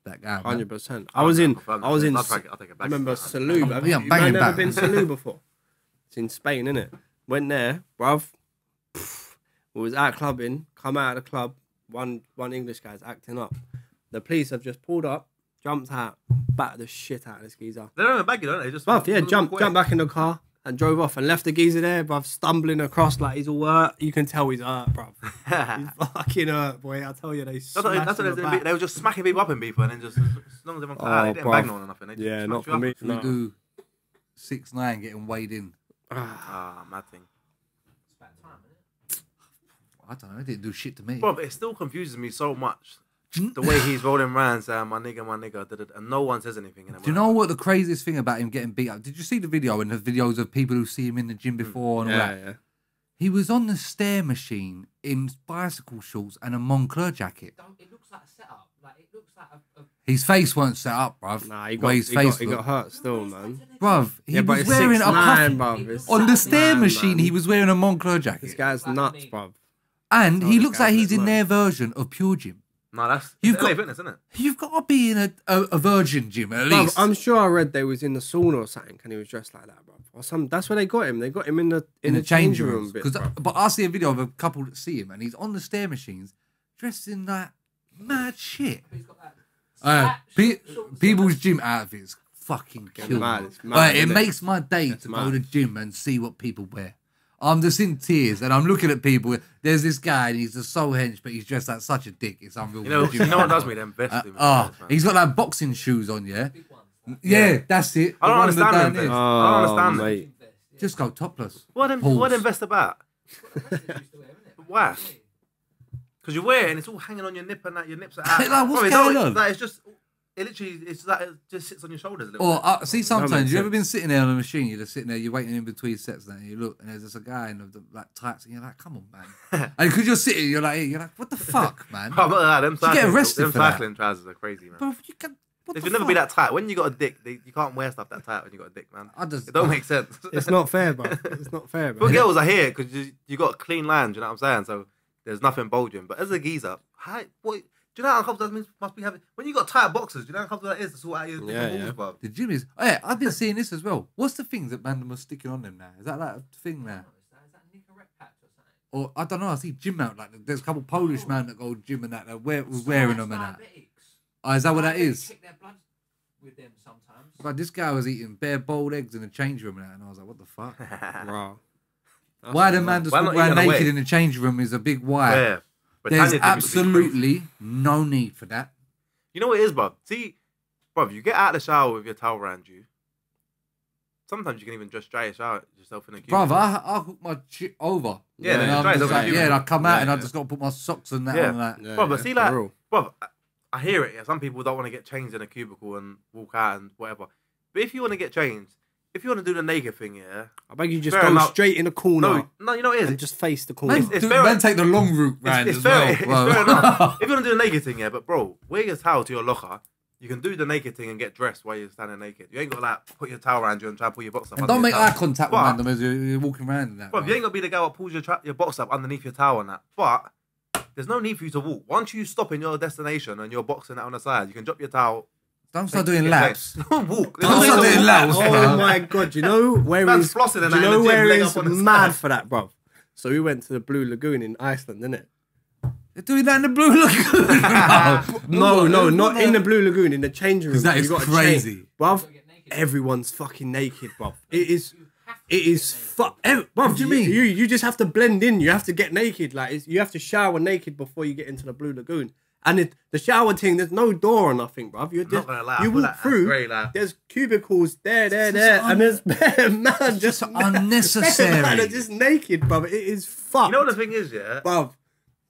That guy, 100%. I remember Salou. Have you never been Salou before? It's in Spain, innit? Went there, bruv. We was out clubbing, come out of the club. One English guy's acting up. The police have just pulled up, jumped out, battered the shit out of this geezer. They don't even bag you, don't they? Just jumped back in the car and drove off and left the geezer there, bruv, stumbling across like he's all hurt. You can tell he's hurt, bruv. He's fucking hurt, boy. I tell you, that's what they were just smacking people up in Ibiza and then just, as long as everyone cut out, they didn't bag no one or nothing. Yeah, not for me. We do 6ix9ine getting weighed in. Mad thing. I don't know, it didn't do shit to me. Bro, but it still confuses me so much. The way he's rolling around saying, my nigga, and no one says anything. Do you know what the craziest thing about him getting beat up? Did you see the video and the videos of people who see him in the gym before and all that? Yeah. He was on the stair machine in bicycle shorts and a Moncler jacket. It looks like a setup. Like, it looks like his face weren't set up, bruv. Nah, he got hurt still, man. Bruv, he was wearing a puff. On the stair machine, he was wearing a Moncler jacket. This guy's nuts, bruv. And he looks like he's in their version of Pure Gym. No, that's LA Fitness, isn't it? You've got to be in a virgin gym at least. I'm sure I read they was in the sauna or something, and he was dressed like that, bro. Or that's where they got him. They got him in the changing room. But I see a video of a couple that see him, and he's on the stair machines, dressed in that mad shit. People's gym outfits fucking kill me. It makes my day to go to the gym and see what people wear. I'm just in tears and I'm looking at people. There's this guy and he's just so hench, but he's dressed like such a dick. It's unreal. You know what does me? Them best. He's got like boxing shoes on, yeah? Yeah, that's it. I don't understand them. I don't understand them. Just go topless. What them vest about? Why? Because you wear it and it's all hanging on your nip and that your nips are out. Like, what's going on? It's just... it's like it just sits on your shoulders a little bit. See, sometimes you ever been sitting there on a machine, you're just sitting there, you're waiting in between sets, and you look, and there's just a guy in the like tights, and you're like, "Come on, man!" And because you're sitting, you're like, "What the fuck, man?" I'm not them get arrested them for cycling that. Trousers are crazy, man. Bro, they should never be that tight. When you got a dick, you can't wear stuff that tight when you got a dick, man. It don't make sense. It's not fair, bro. It's not fair, bro. But girls are here because you got a clean land. You know what I'm saying? So there's nothing bulging. But as a geezer, do you know how uncomfortable that must be having? When you got tight boxes, do you know how uncomfortable that is to sort out your balls, bro? The gym is... Oh, yeah, I've been seeing this as well. What's the things that man was sticking on them now? Is that like a thing now? Is that Nicorette patch or something? Or, I don't know, I see gym out. Like, there's a couple Polish men that go gym and that was wearing them and that. Oh, is that what that is? with them sometimes. But this guy was eating bare boiled eggs in the change room and I was like, what the fuck? Wow. Why the man just walk around naked in the change room is a big why. Yeah. There's absolutely no need for that. You know what it is, bruv? See, bruv, you get out of the shower with your towel around you. Sometimes you can even just dry yourself in a cubicle. Bruv, I hook my shit over. Yeah, and I come out and I just got to put my socks and that on that. Yeah, bruv, but see, like, bruv, I hear it. Yeah, some people don't want to get changed in a cubicle and walk out and whatever. But if you want to get changed, if you want to do the naked thing, yeah, I beg you just go straight in the corner. No, you know what it is. And just face the corner. Man, take the long route round as well. It's fair enough. If you want to do the naked thing, yeah, but bro, wear your towel to your locker. You can do the naked thing and get dressed while you're standing naked. You ain't got to like put your towel around you and try and pull your box up. And don't make eye contact with random as you're walking around and that. But you ain't got to be the guy that pulls your box up underneath your towel and that. But there's no need for you to walk. Once you stop in your destination and you're boxing out on the side, you can drop your towel. Don't start doing laps. Don't walk. Don't start doing laps. Oh my god! You know where he's mad for that, bro? So we went to the Blue Lagoon in Iceland, didn't it? They're doing that in the Blue Lagoon. no, not in the Blue Lagoon. In the changing room. That is crazy, bruv. Everyone's fucking naked, bruv. It is. Bruv, what do you mean? You just have to blend in. You have to get naked. Like you have to shower naked before you get into the Blue Lagoon. And the shower thing, there's no door or nothing, bruv. You walk through, there's cubicles there, and there's man just unnecessary. Man are just naked, bruv. It is fucked. You know what the thing is, yeah? Bruv.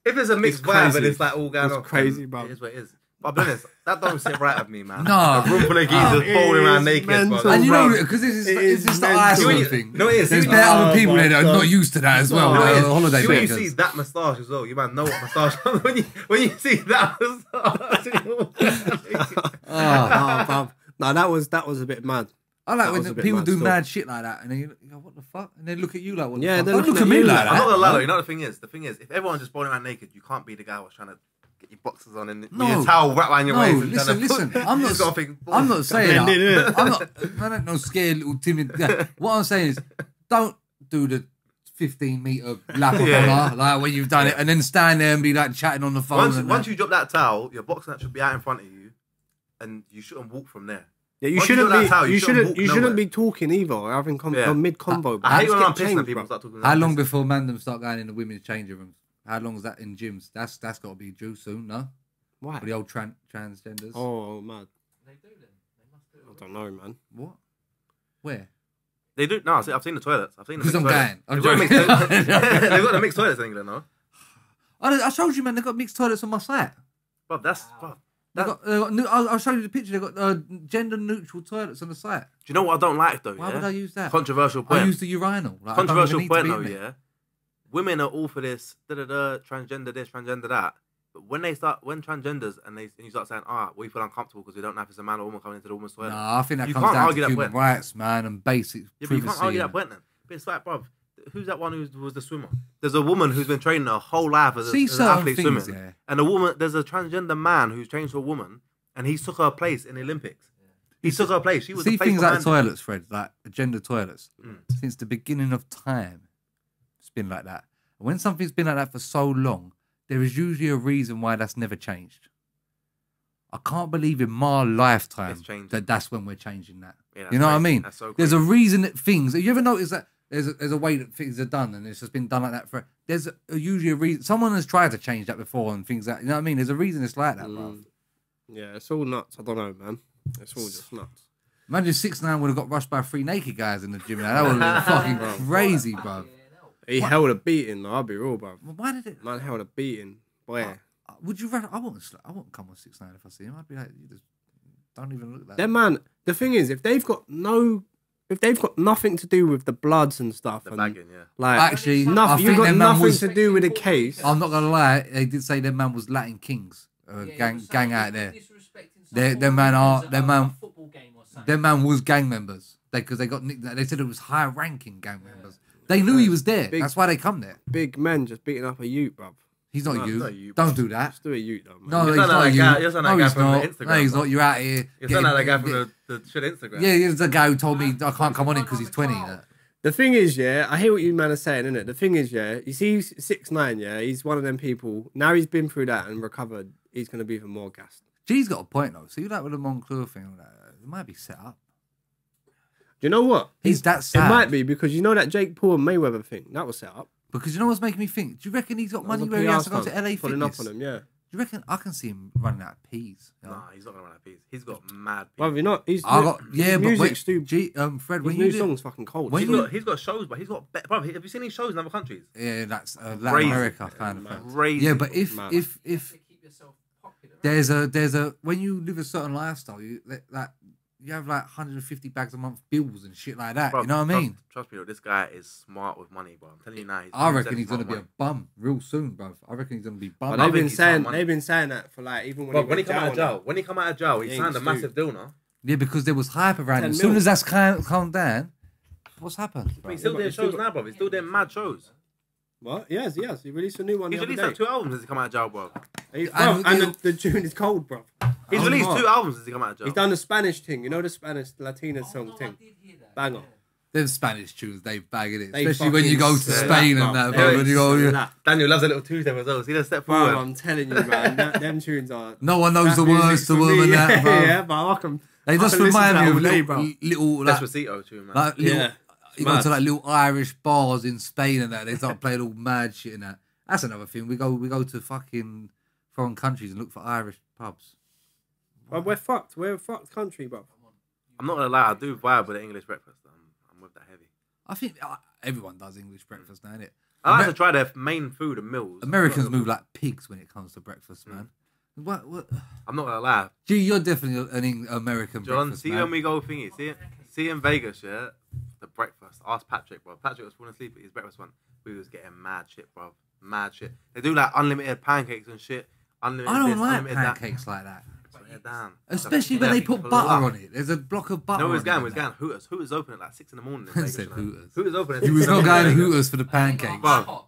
If it's a mixed vibe and it's like all going on, crazy, bruv. It is what it is. But I'll be honest, that don't sit right with me, man. No. A room full of geezers falling around naked, bro. And you know, because it's just the Iceland thing. No, it is. There's other people there that are not used to that as well. Holiday when you see that moustache as well, you man know what moustache. when you see that moustache. No, that was a bit mad. I like when people do mad shit like that, and then you go, "What the fuck?" And they look at you like, "What the fuck?" Don't look at me like that. I'm not gonna lie though. You know what the thing is? The thing is, if everyone's just falling around naked, you can't be the guy who's trying to get your boxes on and your towel wrapped around your waist. Listen. I'm not saying that. I don't know, scared little timid guy. What I'm saying is, don't do the 15-meter lap of like when you've done it, and then stand there and be like chatting on the phone. Once you drop that towel, your box nut should be out in front of you, and you shouldn't walk from there. Yeah, you shouldn't be talking either, or having mid combo. I hate when I'm pissing and people start talking. How long before man start going in the women's changing rooms? How long is that in gyms? That's got to be due soon, no? Why? For the old transgenders. Oh, mad. They do then. They must do. I don't know, man. What? Where? They do. No, I've seen the toilets. I've seen the mixed toilets. They've got the mixed toilets in England, no? I showed you, man. They've got mixed toilets on my site. But that's... Wow. I'll show you the picture. They've got gender-neutral toilets on the site. Do you know what I don't like, though? Why would I use that? Controversial point. I use the urinal. Like, controversial point, though, yeah? Women are all for this, transgender this, transgender that. But when transgenders and you start saying, we feel uncomfortable because we don't know if it's a man or woman coming into the woman's toilet. No, I think that comes down to human rights, man, and basic privacy. But you can't argue that point then. But it's like, bruv, who's that one who was the swimmer? There's a woman who's been training her whole life as an athlete swimming. Yeah. And there's a transgender man who's trained to a woman, and he took her place in the Olympics. He took her place. She was the face things like toilets, Fred, like gender toilets. Since the beginning of time, it's been like that. And when something's been like that for so long, there is usually a reason why that's never changed. I can't believe in my lifetime that's when we're changing that. Yeah, you know what I mean? So there's a reason that things... Have you ever noticed that there's a way that things are done and it's just been done like that for... There's usually a reason... Someone has tried to change that before and things like... You know what I mean? There's a reason it's like that, bro. Yeah, it's all nuts. I don't know, man. It's all just nuts. Imagine 6ix9ine would have got rushed by 3 naked guys in the gym. That would have been fucking crazy, bro. He held a beating, though. I'll be real, bro. Why did it? Man held a beating. Boy. Would you rather? I wouldn't come on 6ix9ine if I see him. I'd be like, you just don't even look at that. Then, man, the thing is, if they've got nothing to do with the bloods and stuff, bagging, yeah. Like actually, you've got nothing to do with the case. I'm not gonna lie. They did say their man was Latin Kings, gang out there. Their man was gang members because they got nicknamed. They said it was high ranking gang members. They knew he was there. That's why they come there. Big men just beating up a ute, bruv. He's not you. Don't do that. Just do a ute, though, man. No, he's not you. No, he's not. No, he's not. You're out here. You're not that guy from the shit Instagram. Yeah, he's the guy who told me I can't come on it because he's 20. The thing is, yeah, I hear what you man are saying, innit? The thing is, yeah, you see 6ix9ine, yeah, he's one of them people. Now he's been through that and recovered, he's going to be even more gassed. G's got a point, though. See that with the Moncler thing? It might be set up. Do you know what? He's that sad. It might be because you know that Jake Paul and Mayweather thing that was set up. Because you know what's making me think? Do you reckon he's got money where he has to go to LA pulling up Fitness? on him, yeah. Do you reckon I can see him running out of peas? Nah, he's not gonna run out of peas. He's got mad peas. Well, you're not. He's yeah, but wait, Fred, when his new song's fucking cold. He's got shows, but he's got. Bro, have you seen his shows in other countries? Yeah, that's Latin America kind of. Crazy. Yeah, but if there's a when you live a certain lifestyle, you have like 150 bags a month bills and shit like that. Bro, you know what I mean? Trust me, this guy is smart with money, bro. I'm telling you now. I reckon he's gonna be a bum real soon, bro. I reckon he's gonna be bum. But they've been saying that for like even when he come out of jail. When he come out of jail, he signed a massive deal now. Yeah, because there was hype around him. As soon as that's calmed down, what's happened? He's still doing shows now, bro. He's still doing mad shows. What? Yes. He released a new one. He's released like 2 albums since he come out of jail, bro. And the tune is cold, bro. He's released 2 albums since he come out of jail. He's done the Spanish thing. You know the Spanish Latina song thing? Banger. Them Spanish tunes, they bag it. Especially when you go to Spain and that, bro. When you go, Daniel loves a little Tuesday as well. See that step forward. Bro, I'm telling you, man. Them tunes are... No one knows the words to them and that, bro. Yeah, but I can... They just remind me of little like... Despacito tune, man. Like, little, you go to like little Irish bars in Spain and that. They start playing all mad shit and that. That's another thing. We go to fucking foreign countries and look for Irish pubs. Bro, we're fucked. We're a fucked country, bro. I'm not gonna lie. I do vibe with the English breakfast. I'm with that heavy. I think everyone does English breakfast now, innit? I like to try their main food and meals. Americans move like pigs when it comes to breakfast, man. What? I'm not gonna lie. Gee, you're definitely an American John, breakfast, see man. when we go thingy. See in Vegas, yeah? The breakfast. Ask Patrick, bro. Patrick was falling asleep at his breakfast one. We was getting mad shit, bro. Mad shit. They do like unlimited pancakes and shit. Unlimited I don't like pancakes like that. Down. Especially when they put butter on it. There's a block of butter. No, we're going Hooters. Hooters open at like 6 in the morning. In Vegas, Hooters. Hooters open at 6 He was not going to Hooters for the pancakes. No,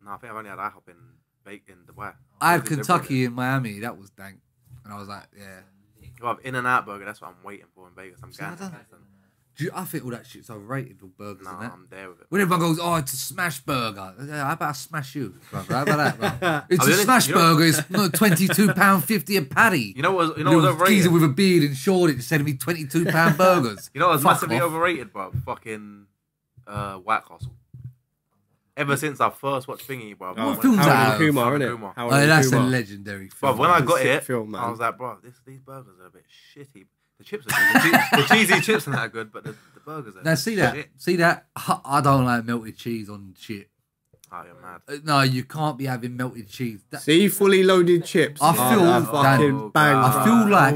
I think I've only had IHOP in Dubai. I had Kentucky in Miami. That was dank. And I was like, yeah. Well, In-N-Out burger, that's what I'm waiting for in Vegas. I'm going. I think all that shit's overrated, all burgers and that. I'm there with it. When everyone goes, oh, it's a smash burger. Yeah, how about I smash you, brother? How about that, bro? It's a smash burger. It's £22.50 a patty. You know what's overrated? Geezer with a beard and Shoreditch sending me £22 burgers. You know what's massively overrated, bro? Fucking White Castle. Ever since I first watched Thingy, bro. What film's that? Kumar, innit? Oh, that's a legendary film. Bro, when I got it, I was like, bro, these burgers are a bit shitty. The chips are good. The cheesy chips are not good, but the burgers are shit. See that? I don't like melted cheese on shit. Oh, you're mad. No, you can't be having melted cheese. See, fully loaded chips. I feel I feel like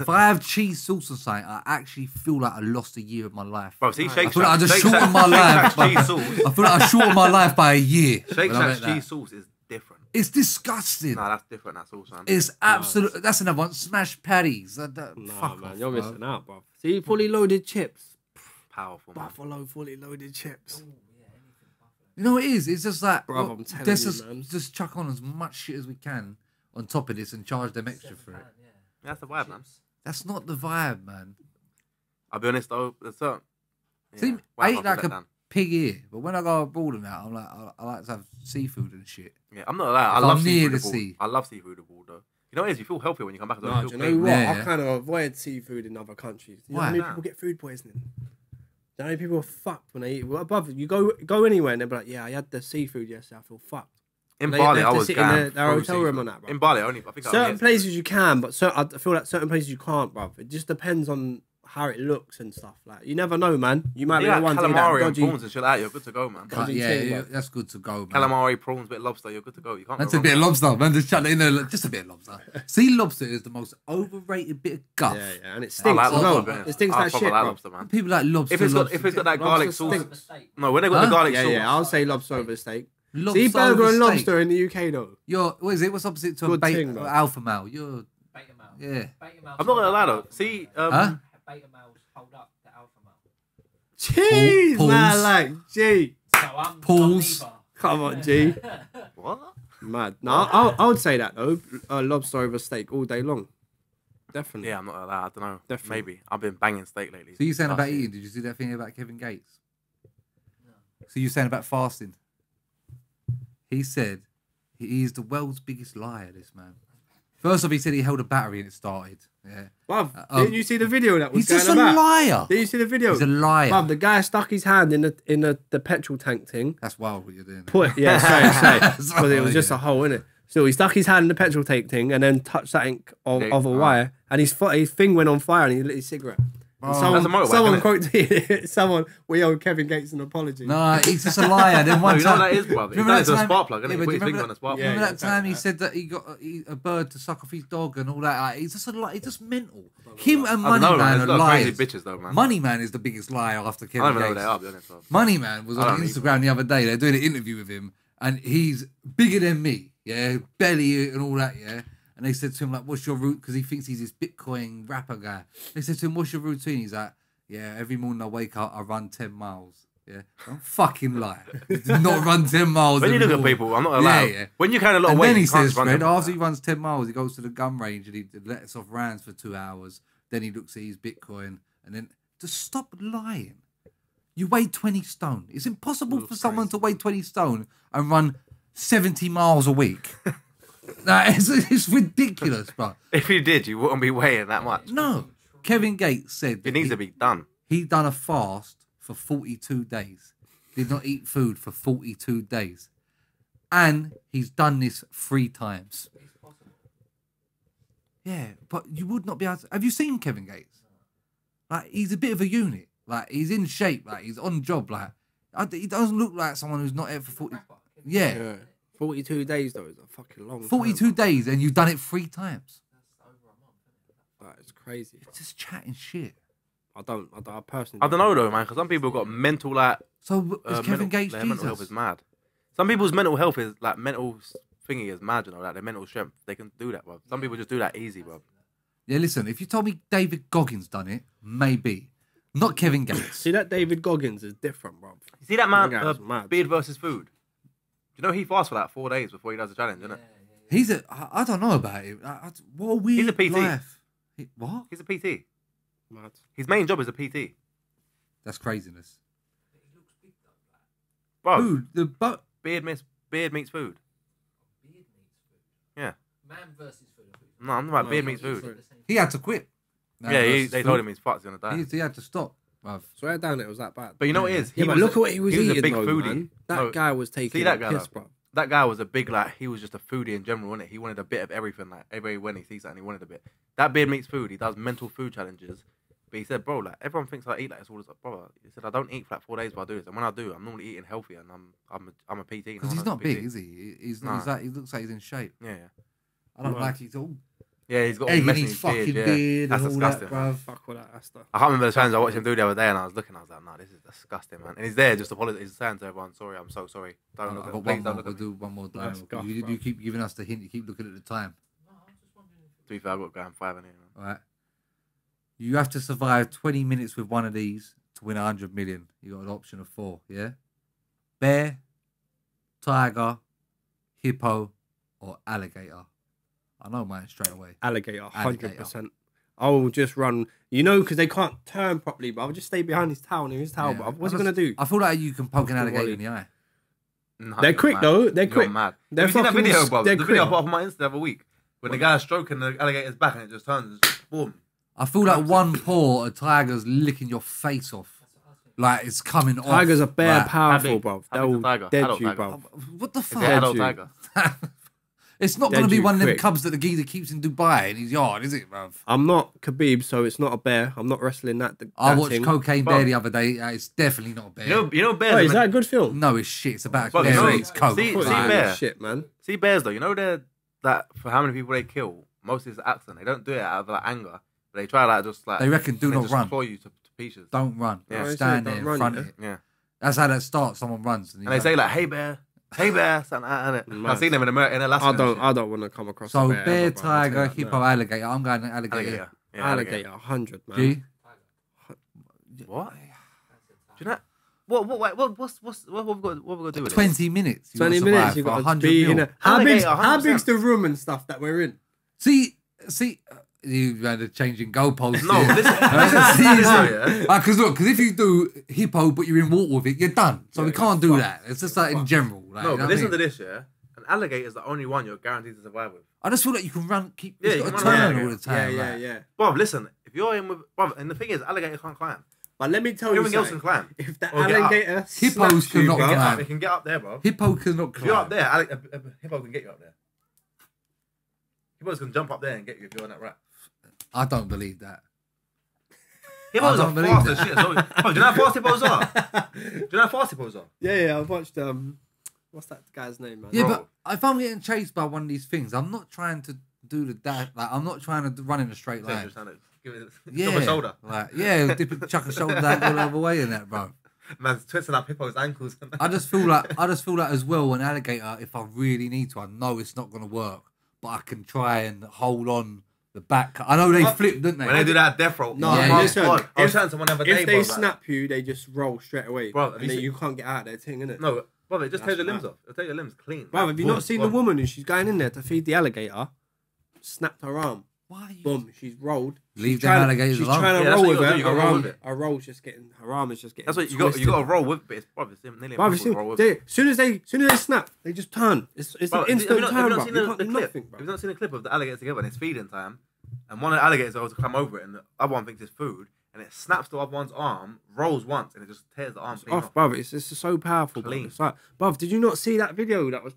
if I have cheese sauce or something, I actually feel like I lost a year of my life. Bro, see, Shake Shack. I just shortened my life. I feel like I shortened my life by a year. Shake Shack's cheese sauce is different. It's disgusting. No, that's different. That's sauce, man. It's absolute. That's another one. Smashed patties. Fuck man, you're missing out, bro. See, fully loaded chips. Powerful, man. Buffalo fully loaded chips. You know what it is? It's just like, bro, I'm telling you, man. Just chuck on as much shit as we can on top of this and charge them extra for it. Yeah, that's the vibe, man. That's not the vibe, man. I'll be honest though, there's certain. See, I eat like a pig here, but when I go abroad and that, I'm like, I like to have seafood and shit. Yeah, I'm not like I love seafood abroad. I love seafood abroad though. You know what it is? You feel healthier when you come back. No, do you know what? I kind of avoid seafood in other countries. You know how many people get food poisoning? You know how many people are fucked when they eat? Well, above you go anywhere and they're like, yeah, I had the seafood yesterday. I feel fucked. In Bali, I was in their hotel room on that, bro. In Bali, I think certain places you can, but I feel like certain places you can't, bro. It just depends on how it looks and stuff. Like you never know, man. You might be the one to calamari and prawns and shit like that. You're good to go, man. Yeah, that's good to go, man. Calamari, prawns, bit of lobster. You're good to go. You can't. That's a bit of lobster, man. Just chuck it in there. Just a bit of lobster. See, lobster is the most overrated bit of guff. Yeah, and it stinks as well. It stinks like shit, bro. People like lobster. If it's got that garlic sauce. No, when they got the garlic sauce. Yeah, I'll say lobster over steak. See, burger and lobster in the UK though. What is it? What's opposite to a alpha male? You're beta male. Yeah. I'm not gonna lie though. See, beta males hold up the alpha male. Jeez, man, like G. So Pause. Come on, G. What? Mad. No, I would say that though. Lobster over steak all day long. Definitely. Yeah, I'm not gonna lie. I don't know. Definitely. Maybe I've been banging steak lately. So you saying about eating? Did you see that thing about Kevin Gates? No. So you saying about fasting? He said he's the world's biggest liar, this man. First off, he said he held a battery and it started. Yeah. Bruv, didn't you see the video that was he's going about? He's just a liar. Did you see the video? He's a liar. Bruv, the guy stuck his hand in the petrol tank thing. That's wild what you're doing. Straight. Because it was just a hole in it. So he stuck his hand in the petrol tank thing and then touched that of a wire, and his thing went on fire and he lit his cigarette. Someone, we owe Kevin Gates an apology. No, he's just a liar. Then one time, that is, brother. Remember that time, a spark plug, and he put his finger on a spark plug. Remember that time he said that he got a bird to suck off his dog and all that? Like, he's just he's just mental. Him and Money Man are liars. Bitches, though, man. Money Man is the biggest liar after Kevin Gates. I don't even know who they are, be honest. Money Man was on Instagram the other day. They're doing an interview with him, and he's bigger than me. Yeah, belly and all that. Yeah. And they said to him, like, what's your route? Because he thinks he's this Bitcoin rapper guy. They said to him, what's your routine? He's like, yeah, every morning I wake up, I run 10 miles. Yeah, don't fucking lie. Do not run 10 miles. When you look at people, I'm not allowed. Yeah. When you carry a lot of weight, then he says, Fred, after he runs 10 miles, he goes to the gun range and he lets off rounds for 2 hours. Then he looks at his Bitcoin and then just stop lying. You weigh 20 stone. It's impossible for someone to weigh 20 stone and run 70 miles a week. It's ridiculous, bro. If you did, you wouldn't be weighing that much. No. Kevin Gates said it needs to be done. He done a fast for 42 days. Did not eat food for 42 days. And he's done this 3 times. Yeah, but you would not be able to... Have you seen Kevin Gates? Like, he's a bit of a unit. Like, he's in shape. Like, he's on job. Like, he doesn't look like someone who's not here for 40... Yeah. 42 days, though, is a fucking long 42 days, and you've done it 3 times. That is crazy. It's just chatting shit. I personally... I don't know, though, man, because some people have got mental, like... So, is Kevin Gates their Jesus? Mental health is mad. Some people's mental health is, like, mental thingy is mad, you know, like, their mental strength. They can do that, bro. Some people just do that easy, bro. Yeah, listen, if you told me David Goggins done it, maybe. Not Kevin Gates. See, that David Goggins is different, bro. You see that man, beard versus food? Do you know he fasts for like 4 days before he does the challenge, isn't it? I don't know about it. What a weird He's a PT. life. What? He's a PT. Mad. His main job is a PT. That's craziness. Bro, Food, beard meets food. Yeah. Man versus food. No, I'm not about beard meets food. He had to quit. They told him he's fucked, he's gonna die. He had to stop. Bruv. Swear down, it was that bad. But you know what it is? But look at what he was eating, a big though, foodie. Man. That guy was taking that guy, piss, bro. That guy was a big, like, he was just a foodie in general, wasn't it? He wanted a bit of everything, like, every when he sees something, he wanted a bit. That beard meets food. He does mental food challenges. But he said, bro, like, everyone thinks I eat like this all the time. Brother, he said, I don't eat for like 4 days while I do this. And when I do, I'm normally eating healthy, and I'm a PT. Because he's not big, is he? He looks like he's in shape. Yeah. I don't like he's all... Yeah, he's got egg mess in his fucking beard That's and all disgusting. that, bruv. Fuck all that stuff. I can't remember the times I watched him do the other day, and I was looking, I was like, nah, this is disgusting, man. And he's there just apologizing. He's saying to everyone, sorry, I'm so sorry. Don't look at me. Please don't look at me. We'll do one more time. You keep giving us the hint. You keep looking at the time. To be fair, I've got going 5 in here. All right. You have to survive 20 minutes with one of these to win 100 million. You got an option of 4, yeah? Bear, tiger, hippo, or alligator. I know mine straight away. Alligator, 100%. I will just run, because they can't turn properly, but I'll just stay behind his tail, bro. What's he going to do? I feel like you can poke an alligator in the eye. No, they're quick, though. They're quick. Mad. They're Have you seen that video, bro? The quick. video I put up on my Insta the other week, when the guy's stroking the alligator's back and it just turns and just boom. I feel like one paw, a tiger's licking your face off. Like it's coming off. Tigers are bare like, powerful, bro. They'll dead adult you, tiger. bro. What the fuck? It's an adult tiger. It's not going to be one of them cubs that the geezer keeps in Dubai in his yard, is it, bruv? I'm not Khabib, so it's not a bear. I'm not wrestling that. I watched Cocaine Bear the other day. It's definitely not a bear. You know bears. Is that a good film? No, it's shit. It's about a bear that eats coke. See bear. Shit, man. See bears though. You know that for how many people they kill, most is accident. They don't do it out of like anger, but they try like just like they reckon do not run. Claw you to pieces. Don't run. Yeah. Stand there in front of it. Yeah. That's how that starts. Someone runs and they say like, "Hey bear." Hey bear, something like that. I've seen them in Alaska. I don't want to come across. So bear, tiger, hippo, alligator. I'm going to alligator. Alligator, 100, man. G? What? Do you know? What we got to do with 20 minutes. 20 minutes. You got to be in. How big's the room and stuff that we're in? See. You had a changing goalposts. No, listen. Because if you do hippo but you're in water with it, you're done. So we can't do that. It's just like in general. Like, no, but listen to this, yeah. An alligator is the only one you're guaranteed to survive with. I just feel like you can run, keep, Yeah, you you got to can run turn around all the time. Yeah, like. yeah. Bruv, listen, if you're in with, bruv, and the thing is, alligator can't climb. But let me tell you Everything else can something. climb. If the Or get up. alligator Hippos snaps you, cannot bruv, climb. They can get up there, bro. Hippo cannot If you're up climb. there, a hippo can get you up there. Hippos can jump up there and get you if you're on that rat. I don't believe that. Hippos don't are believe fast that. as shit. So, bro, do you know how fast hippos are? Do you know how fast hippos are? Yeah, I've watched what's that guy's name, man? Yeah, Bro. but if I'm getting chased by one of these things, I'm not trying to do the dash. Like, I'm not trying to run in a straight line. Just trying to give it Yeah, drop a shoulder. like chuck a shoulder down, go the other way in that, bro. Man's twisting up hippo's ankles. I just feel like as well, an alligator, if I really need to, I know it's not gonna work, but I can try and hold on the back. I know they flip, didn't they? When they do that death roll. No, Yeah, listen. I was chatting to someone the other day, If they bro, snap you, they just roll straight away, Bro, have and you then seen- you can't get out of their thing, innit? No, bro, it just That's tears your limbs mad. off. It'll take your limbs clean. Bro, have you Boom, not seen boom. the woman who she's going in there to feed the alligator? Snapped her arm. Why are you? Boom, she's rolled. Leave She's them trying- alligators She's alone. trying to Yeah, that's roll what with you gotta her. do, you gotta Her roll arm, with it. her roll's just getting. Her arm is just getting. That's what you got. You twisted. got to roll with, but it's probably nearly Bro, impossible to roll with. as soon as they snap, they just turn. It's Bro, an instant turn, have you bro. not seen You the can't do clip? nothing, Have bro. you not seen a clip of the alligators together and it's feeding time? And one of the alligators goes to come over it, and the other one thinks it's food, and it snaps the other one's arm, rolls once, and it just tears the arm clean Off, off. bro. It's so powerful, bro. Clean. It's like, bro, did you not see that video that was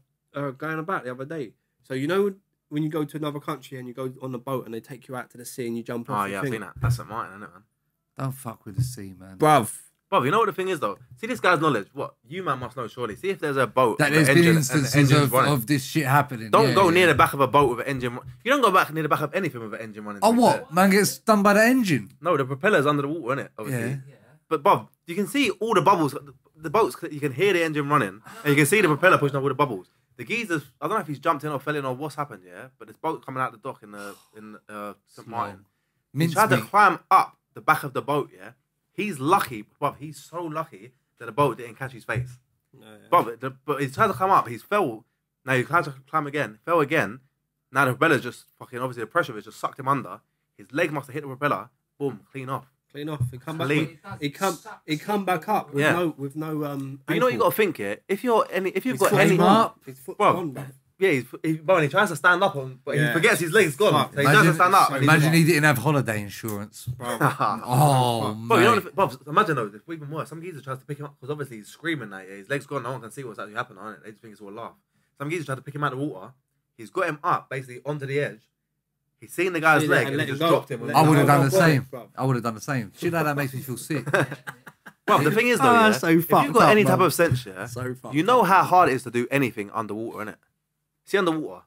going about the other day? So you know when you go to another country and you go on the boat and they take you out to the sea and you jump off Oh the yeah, I've thing? seen that. That's St. Martin, isn't it, man? Don't fuck with the sea, man. Bruv. Bro, you know what the thing is though? See this guy's knowledge. What you man must know surely. See if there's a boat That with there's an been engine and the instances engine's running. of this shit happening. Don't Yeah, go yeah. near the back of a boat with an engine. You don't go back near the back of anything with an engine running. Oh, to be what? fair. Man gets done by the engine. No, the propeller's under the water, innit? Obviously. Yeah. Yeah. But Bob, you can see all the bubbles. The boats, you can hear the engine running, and you can see the propeller pushing up all the bubbles. The geezer's, I don't know if he's jumped in or fell in or what's happened, yeah. But this boat coming out the dock in St. Martin. He Mince tried to meat. climb up the back of the boat, yeah. He's lucky, Bob. He's so lucky that the boat didn't catch his face. Bob, but he tried to climb up. He's fell. Now he tried to climb again. Fell again. Now the propeller's just fucking. Obviously, the pressure of it just sucked him under. His leg must have hit the propeller. Boom, clean off. Clean off. He come back. Clean. He come back up with Yeah. no But you know what you ankle. got to think here. If you've His got foot's any, gone. up. His foot's Bro, gone, bro. yeah, he tries to stand up, but he Yeah. forgets his leg's gone. Fuck. So he doesn't stand up. and he's Imagine just- he didn't have holiday insurance. Bro. Oh, But you know, mate. what- Bob, imagine though, it's even worse. Some geezer tries to pick him up because obviously he's screaming that his leg's gone. No one can see what's actually happening on it. They just think it's all a laugh. Some geezer tried to pick him out of the water. He's got him up basically onto the edge. He's seen the guy's See that leg and and let he him just go. dropped him. Let I him would have go. done the Go on, same. bro. I would have done the same. Shit like that makes me feel sick. Well, the thing is though, Ah, yeah, so if you've fucked got up, any type man. of sense, yeah, So fucked you know up. how hard it is to do anything underwater, innit? See underwater,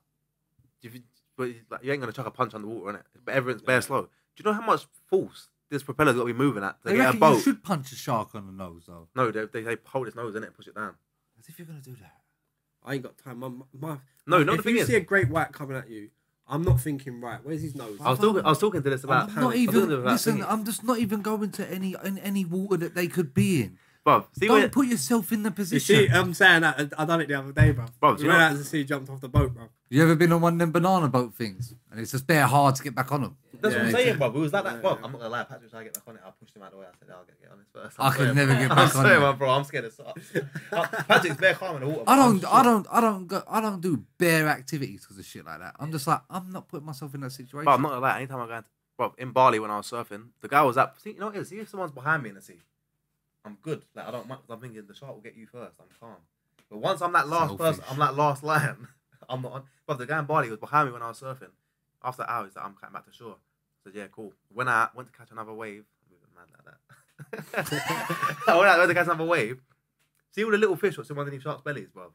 but like, you ain't gonna chuck a punch underwater, innit? But everything's bare slow. Do you know how much force this propeller's got to be moving at to I get a reckon boat? you should punch a shark on the nose, though. No, they hold its nose in it and push it down. As if you're gonna do that. I ain't got time. No, the if thing you is, see a great white coming at you, I'm not thinking right. Where's his nose? I was talking to this about. I'm not even. Listen, I'm just not even going to any water that they could be in. Bob, see Don't where, put yourself in the You position. see, I'm saying that I done it the other day, bro. Bro, We do you went know- out to sea, jumped off the boat, bro. You ever been on one of them banana boat things? And it's just bare hard to get back on them. That's what I'm Yeah, saying, exactly. bro. We was like that. Yeah, Bob, yeah. I'm not gonna lie. Patrick tried to get back on it. I pushed him out of the way. I said, "I'll get on this first." I could never get I'm back on sorry, it. man, bro. I'm scared of sucks. Patrick's bare calm in the water. I bro. don't do bare activities because of shit like that. I'm just like, I'm not putting myself in that situation. Bro, I'm not gonna lie. Anytime I go, bro, in Bali when I was surfing, the guy was up. See, you know what it is? See if someone's behind me in the sea, I'm good. Like I don't mind. 'Cause I'm thinking the shark will get you first. I'm calm. But once I'm that last person, I'm that last lion. I'm not on. But the guy in Bali was behind me when I was surfing. After hours, I'm coming back to shore. I said, yeah, cool. When I went to catch another wave, I'm moving mad like that. I went to catch another wave. See all the little fish what's in underneath sharks' bellies, bro.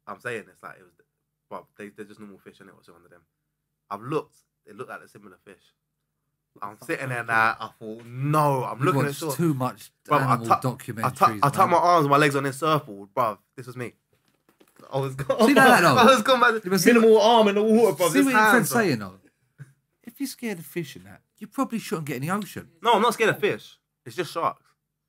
I'm saying it's like it was, bro. They're just normal fish, and it was under them. I've looked. They look like a similar fish. I'm sitting there now. I thought, no, I'm You looking at watch shore. too much Bruv, animal I documentaries. tucked man. my arms and my legs on this surfboard, bruv. This was me. I was gone. See that, though? I was gone, man. but see- Minimal arm in the water, bruv. See This what your hand, friend's bruv. saying though. If you're scared of fish and that, you probably shouldn't get in the ocean. No, I'm not scared of fish. It's just sharks.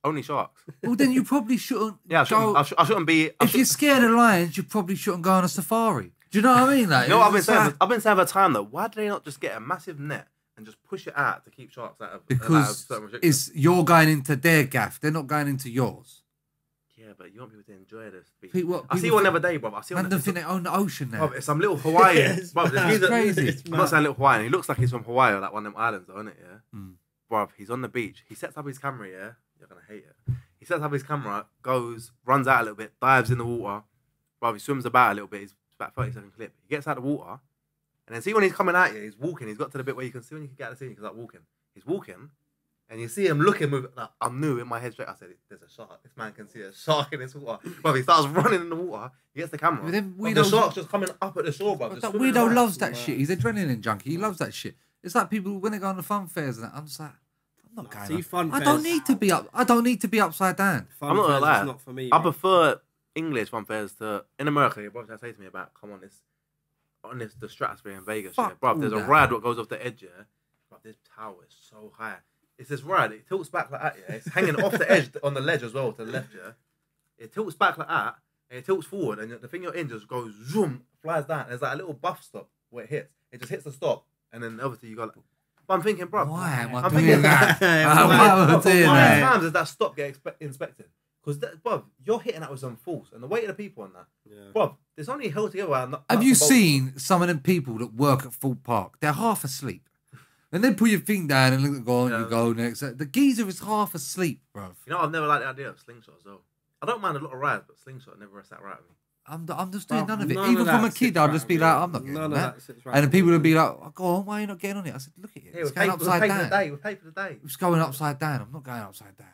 Only sharks. Well, then you probably shouldn't. Yeah, go. I shouldn't be. If you're scared of lions, you probably shouldn't go on a safari. Do you know what I mean? Like, You know what I've been it's saying? like- I've been saying for time though. Why do they not just get a massive net and just push it out to keep sharks out of because certain restrictions? it's you're going into their gaff. They're not going into yours. Yeah, but you want people to enjoy this. I see one the other day, bro. I see one. Man, think they own the ocean now. It's some little Hawaiian. Bro, it's crazy. I'm not saying little Hawaiian. He looks like he's from Hawaii or like one of them islands, though, isn't it? Yeah. Bro, he's on the beach. He sets up his camera. Yeah, you're gonna hate it. He sets up his camera, goes, runs out a little bit, dives in the water. Bro, he swims about a little bit. It's about a 30-second clip. He gets out of the water, and then see when he's coming at you, he's walking. He's got to the bit where you can see when you can get out of the scene. He's like walking. He's walking. And you see him looking with, like, I knew in my head straight, I said, there's a shark. This man can see a shark in this water. Bro, he starts running in the water. He gets the camera. The shark's just coming up at the shore, bro. That weirdo loves that shit. He's adrenaline junkie. He loves that shit. It's like people, when they go on the fun fairs and that, I'm just like, I'm not going on. I don't need to be up. I don't need to be upside down. I'm not gonna lie. Not for me, I prefer English fun fairs to, in America, your brother say to me about, come on, the stratosphere in Vegas. Yeah, bro, there's a ride that goes off the edge, yeah. Bro, this tower is so high. It's this ride. It tilts back like that, yeah. It's hanging off the edge on the ledge as well to the left, yeah. It tilts back like that, and it tilts forward, and the thing you're in just goes zoom, flies down. There's like a little buff stop where it hits. It just hits the stop, and then obviously you go like. But I'm thinking, bro. Why am I doing that? Why am I doing that? How many times does that stop get inspected? Because, bro, you're hitting that with some force, and the weight of the people on that, bro, there's only held together. Have you seen some of them people that work at Thorpe Park? They're half asleep. And then put your thing down and look, go on, you go next. The geezer is half asleep, bro. You know, I've never liked the idea of slingshot as well. I don't mind a lot of rides, but slingshot never sat right with me. I'm just doing none of it. Even from a kid, I'll just be like, I'm not getting on that. And then people will be like, oh, go on, why are you not getting on it? I said, look at it. It's going upside down. We'll pay for the day. It's going upside down. I'm not going upside down.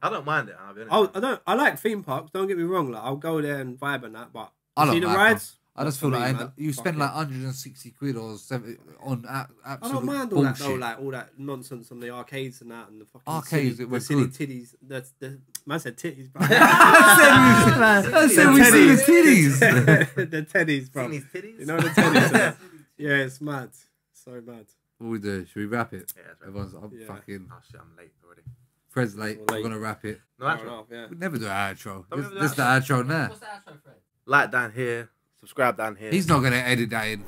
I don't mind it. I'll be honest. I like theme parks. Don't get me wrong. Like, I'll go there and vibe and that. But I see the rides. I just feel like you spend like 160 quid or 70 on absolute I don't mind all that though, like all that nonsense on the arcades and that, and the fucking arcades. The silly titties. The man said titties, bro. I said we see the titties. The teddies, bro. Seen these titties? You know the teddies. Yeah, it's mad. So mad. What we do? Should we wrap it? Yeah, everyone's fucking. Oh shit, I'm late already. Fred's late. We're gonna wrap it. No outro. We never do an outro. This is the outro now. What's the outro, Fred? Like down here. Subscribe down here. He's not going to edit that in.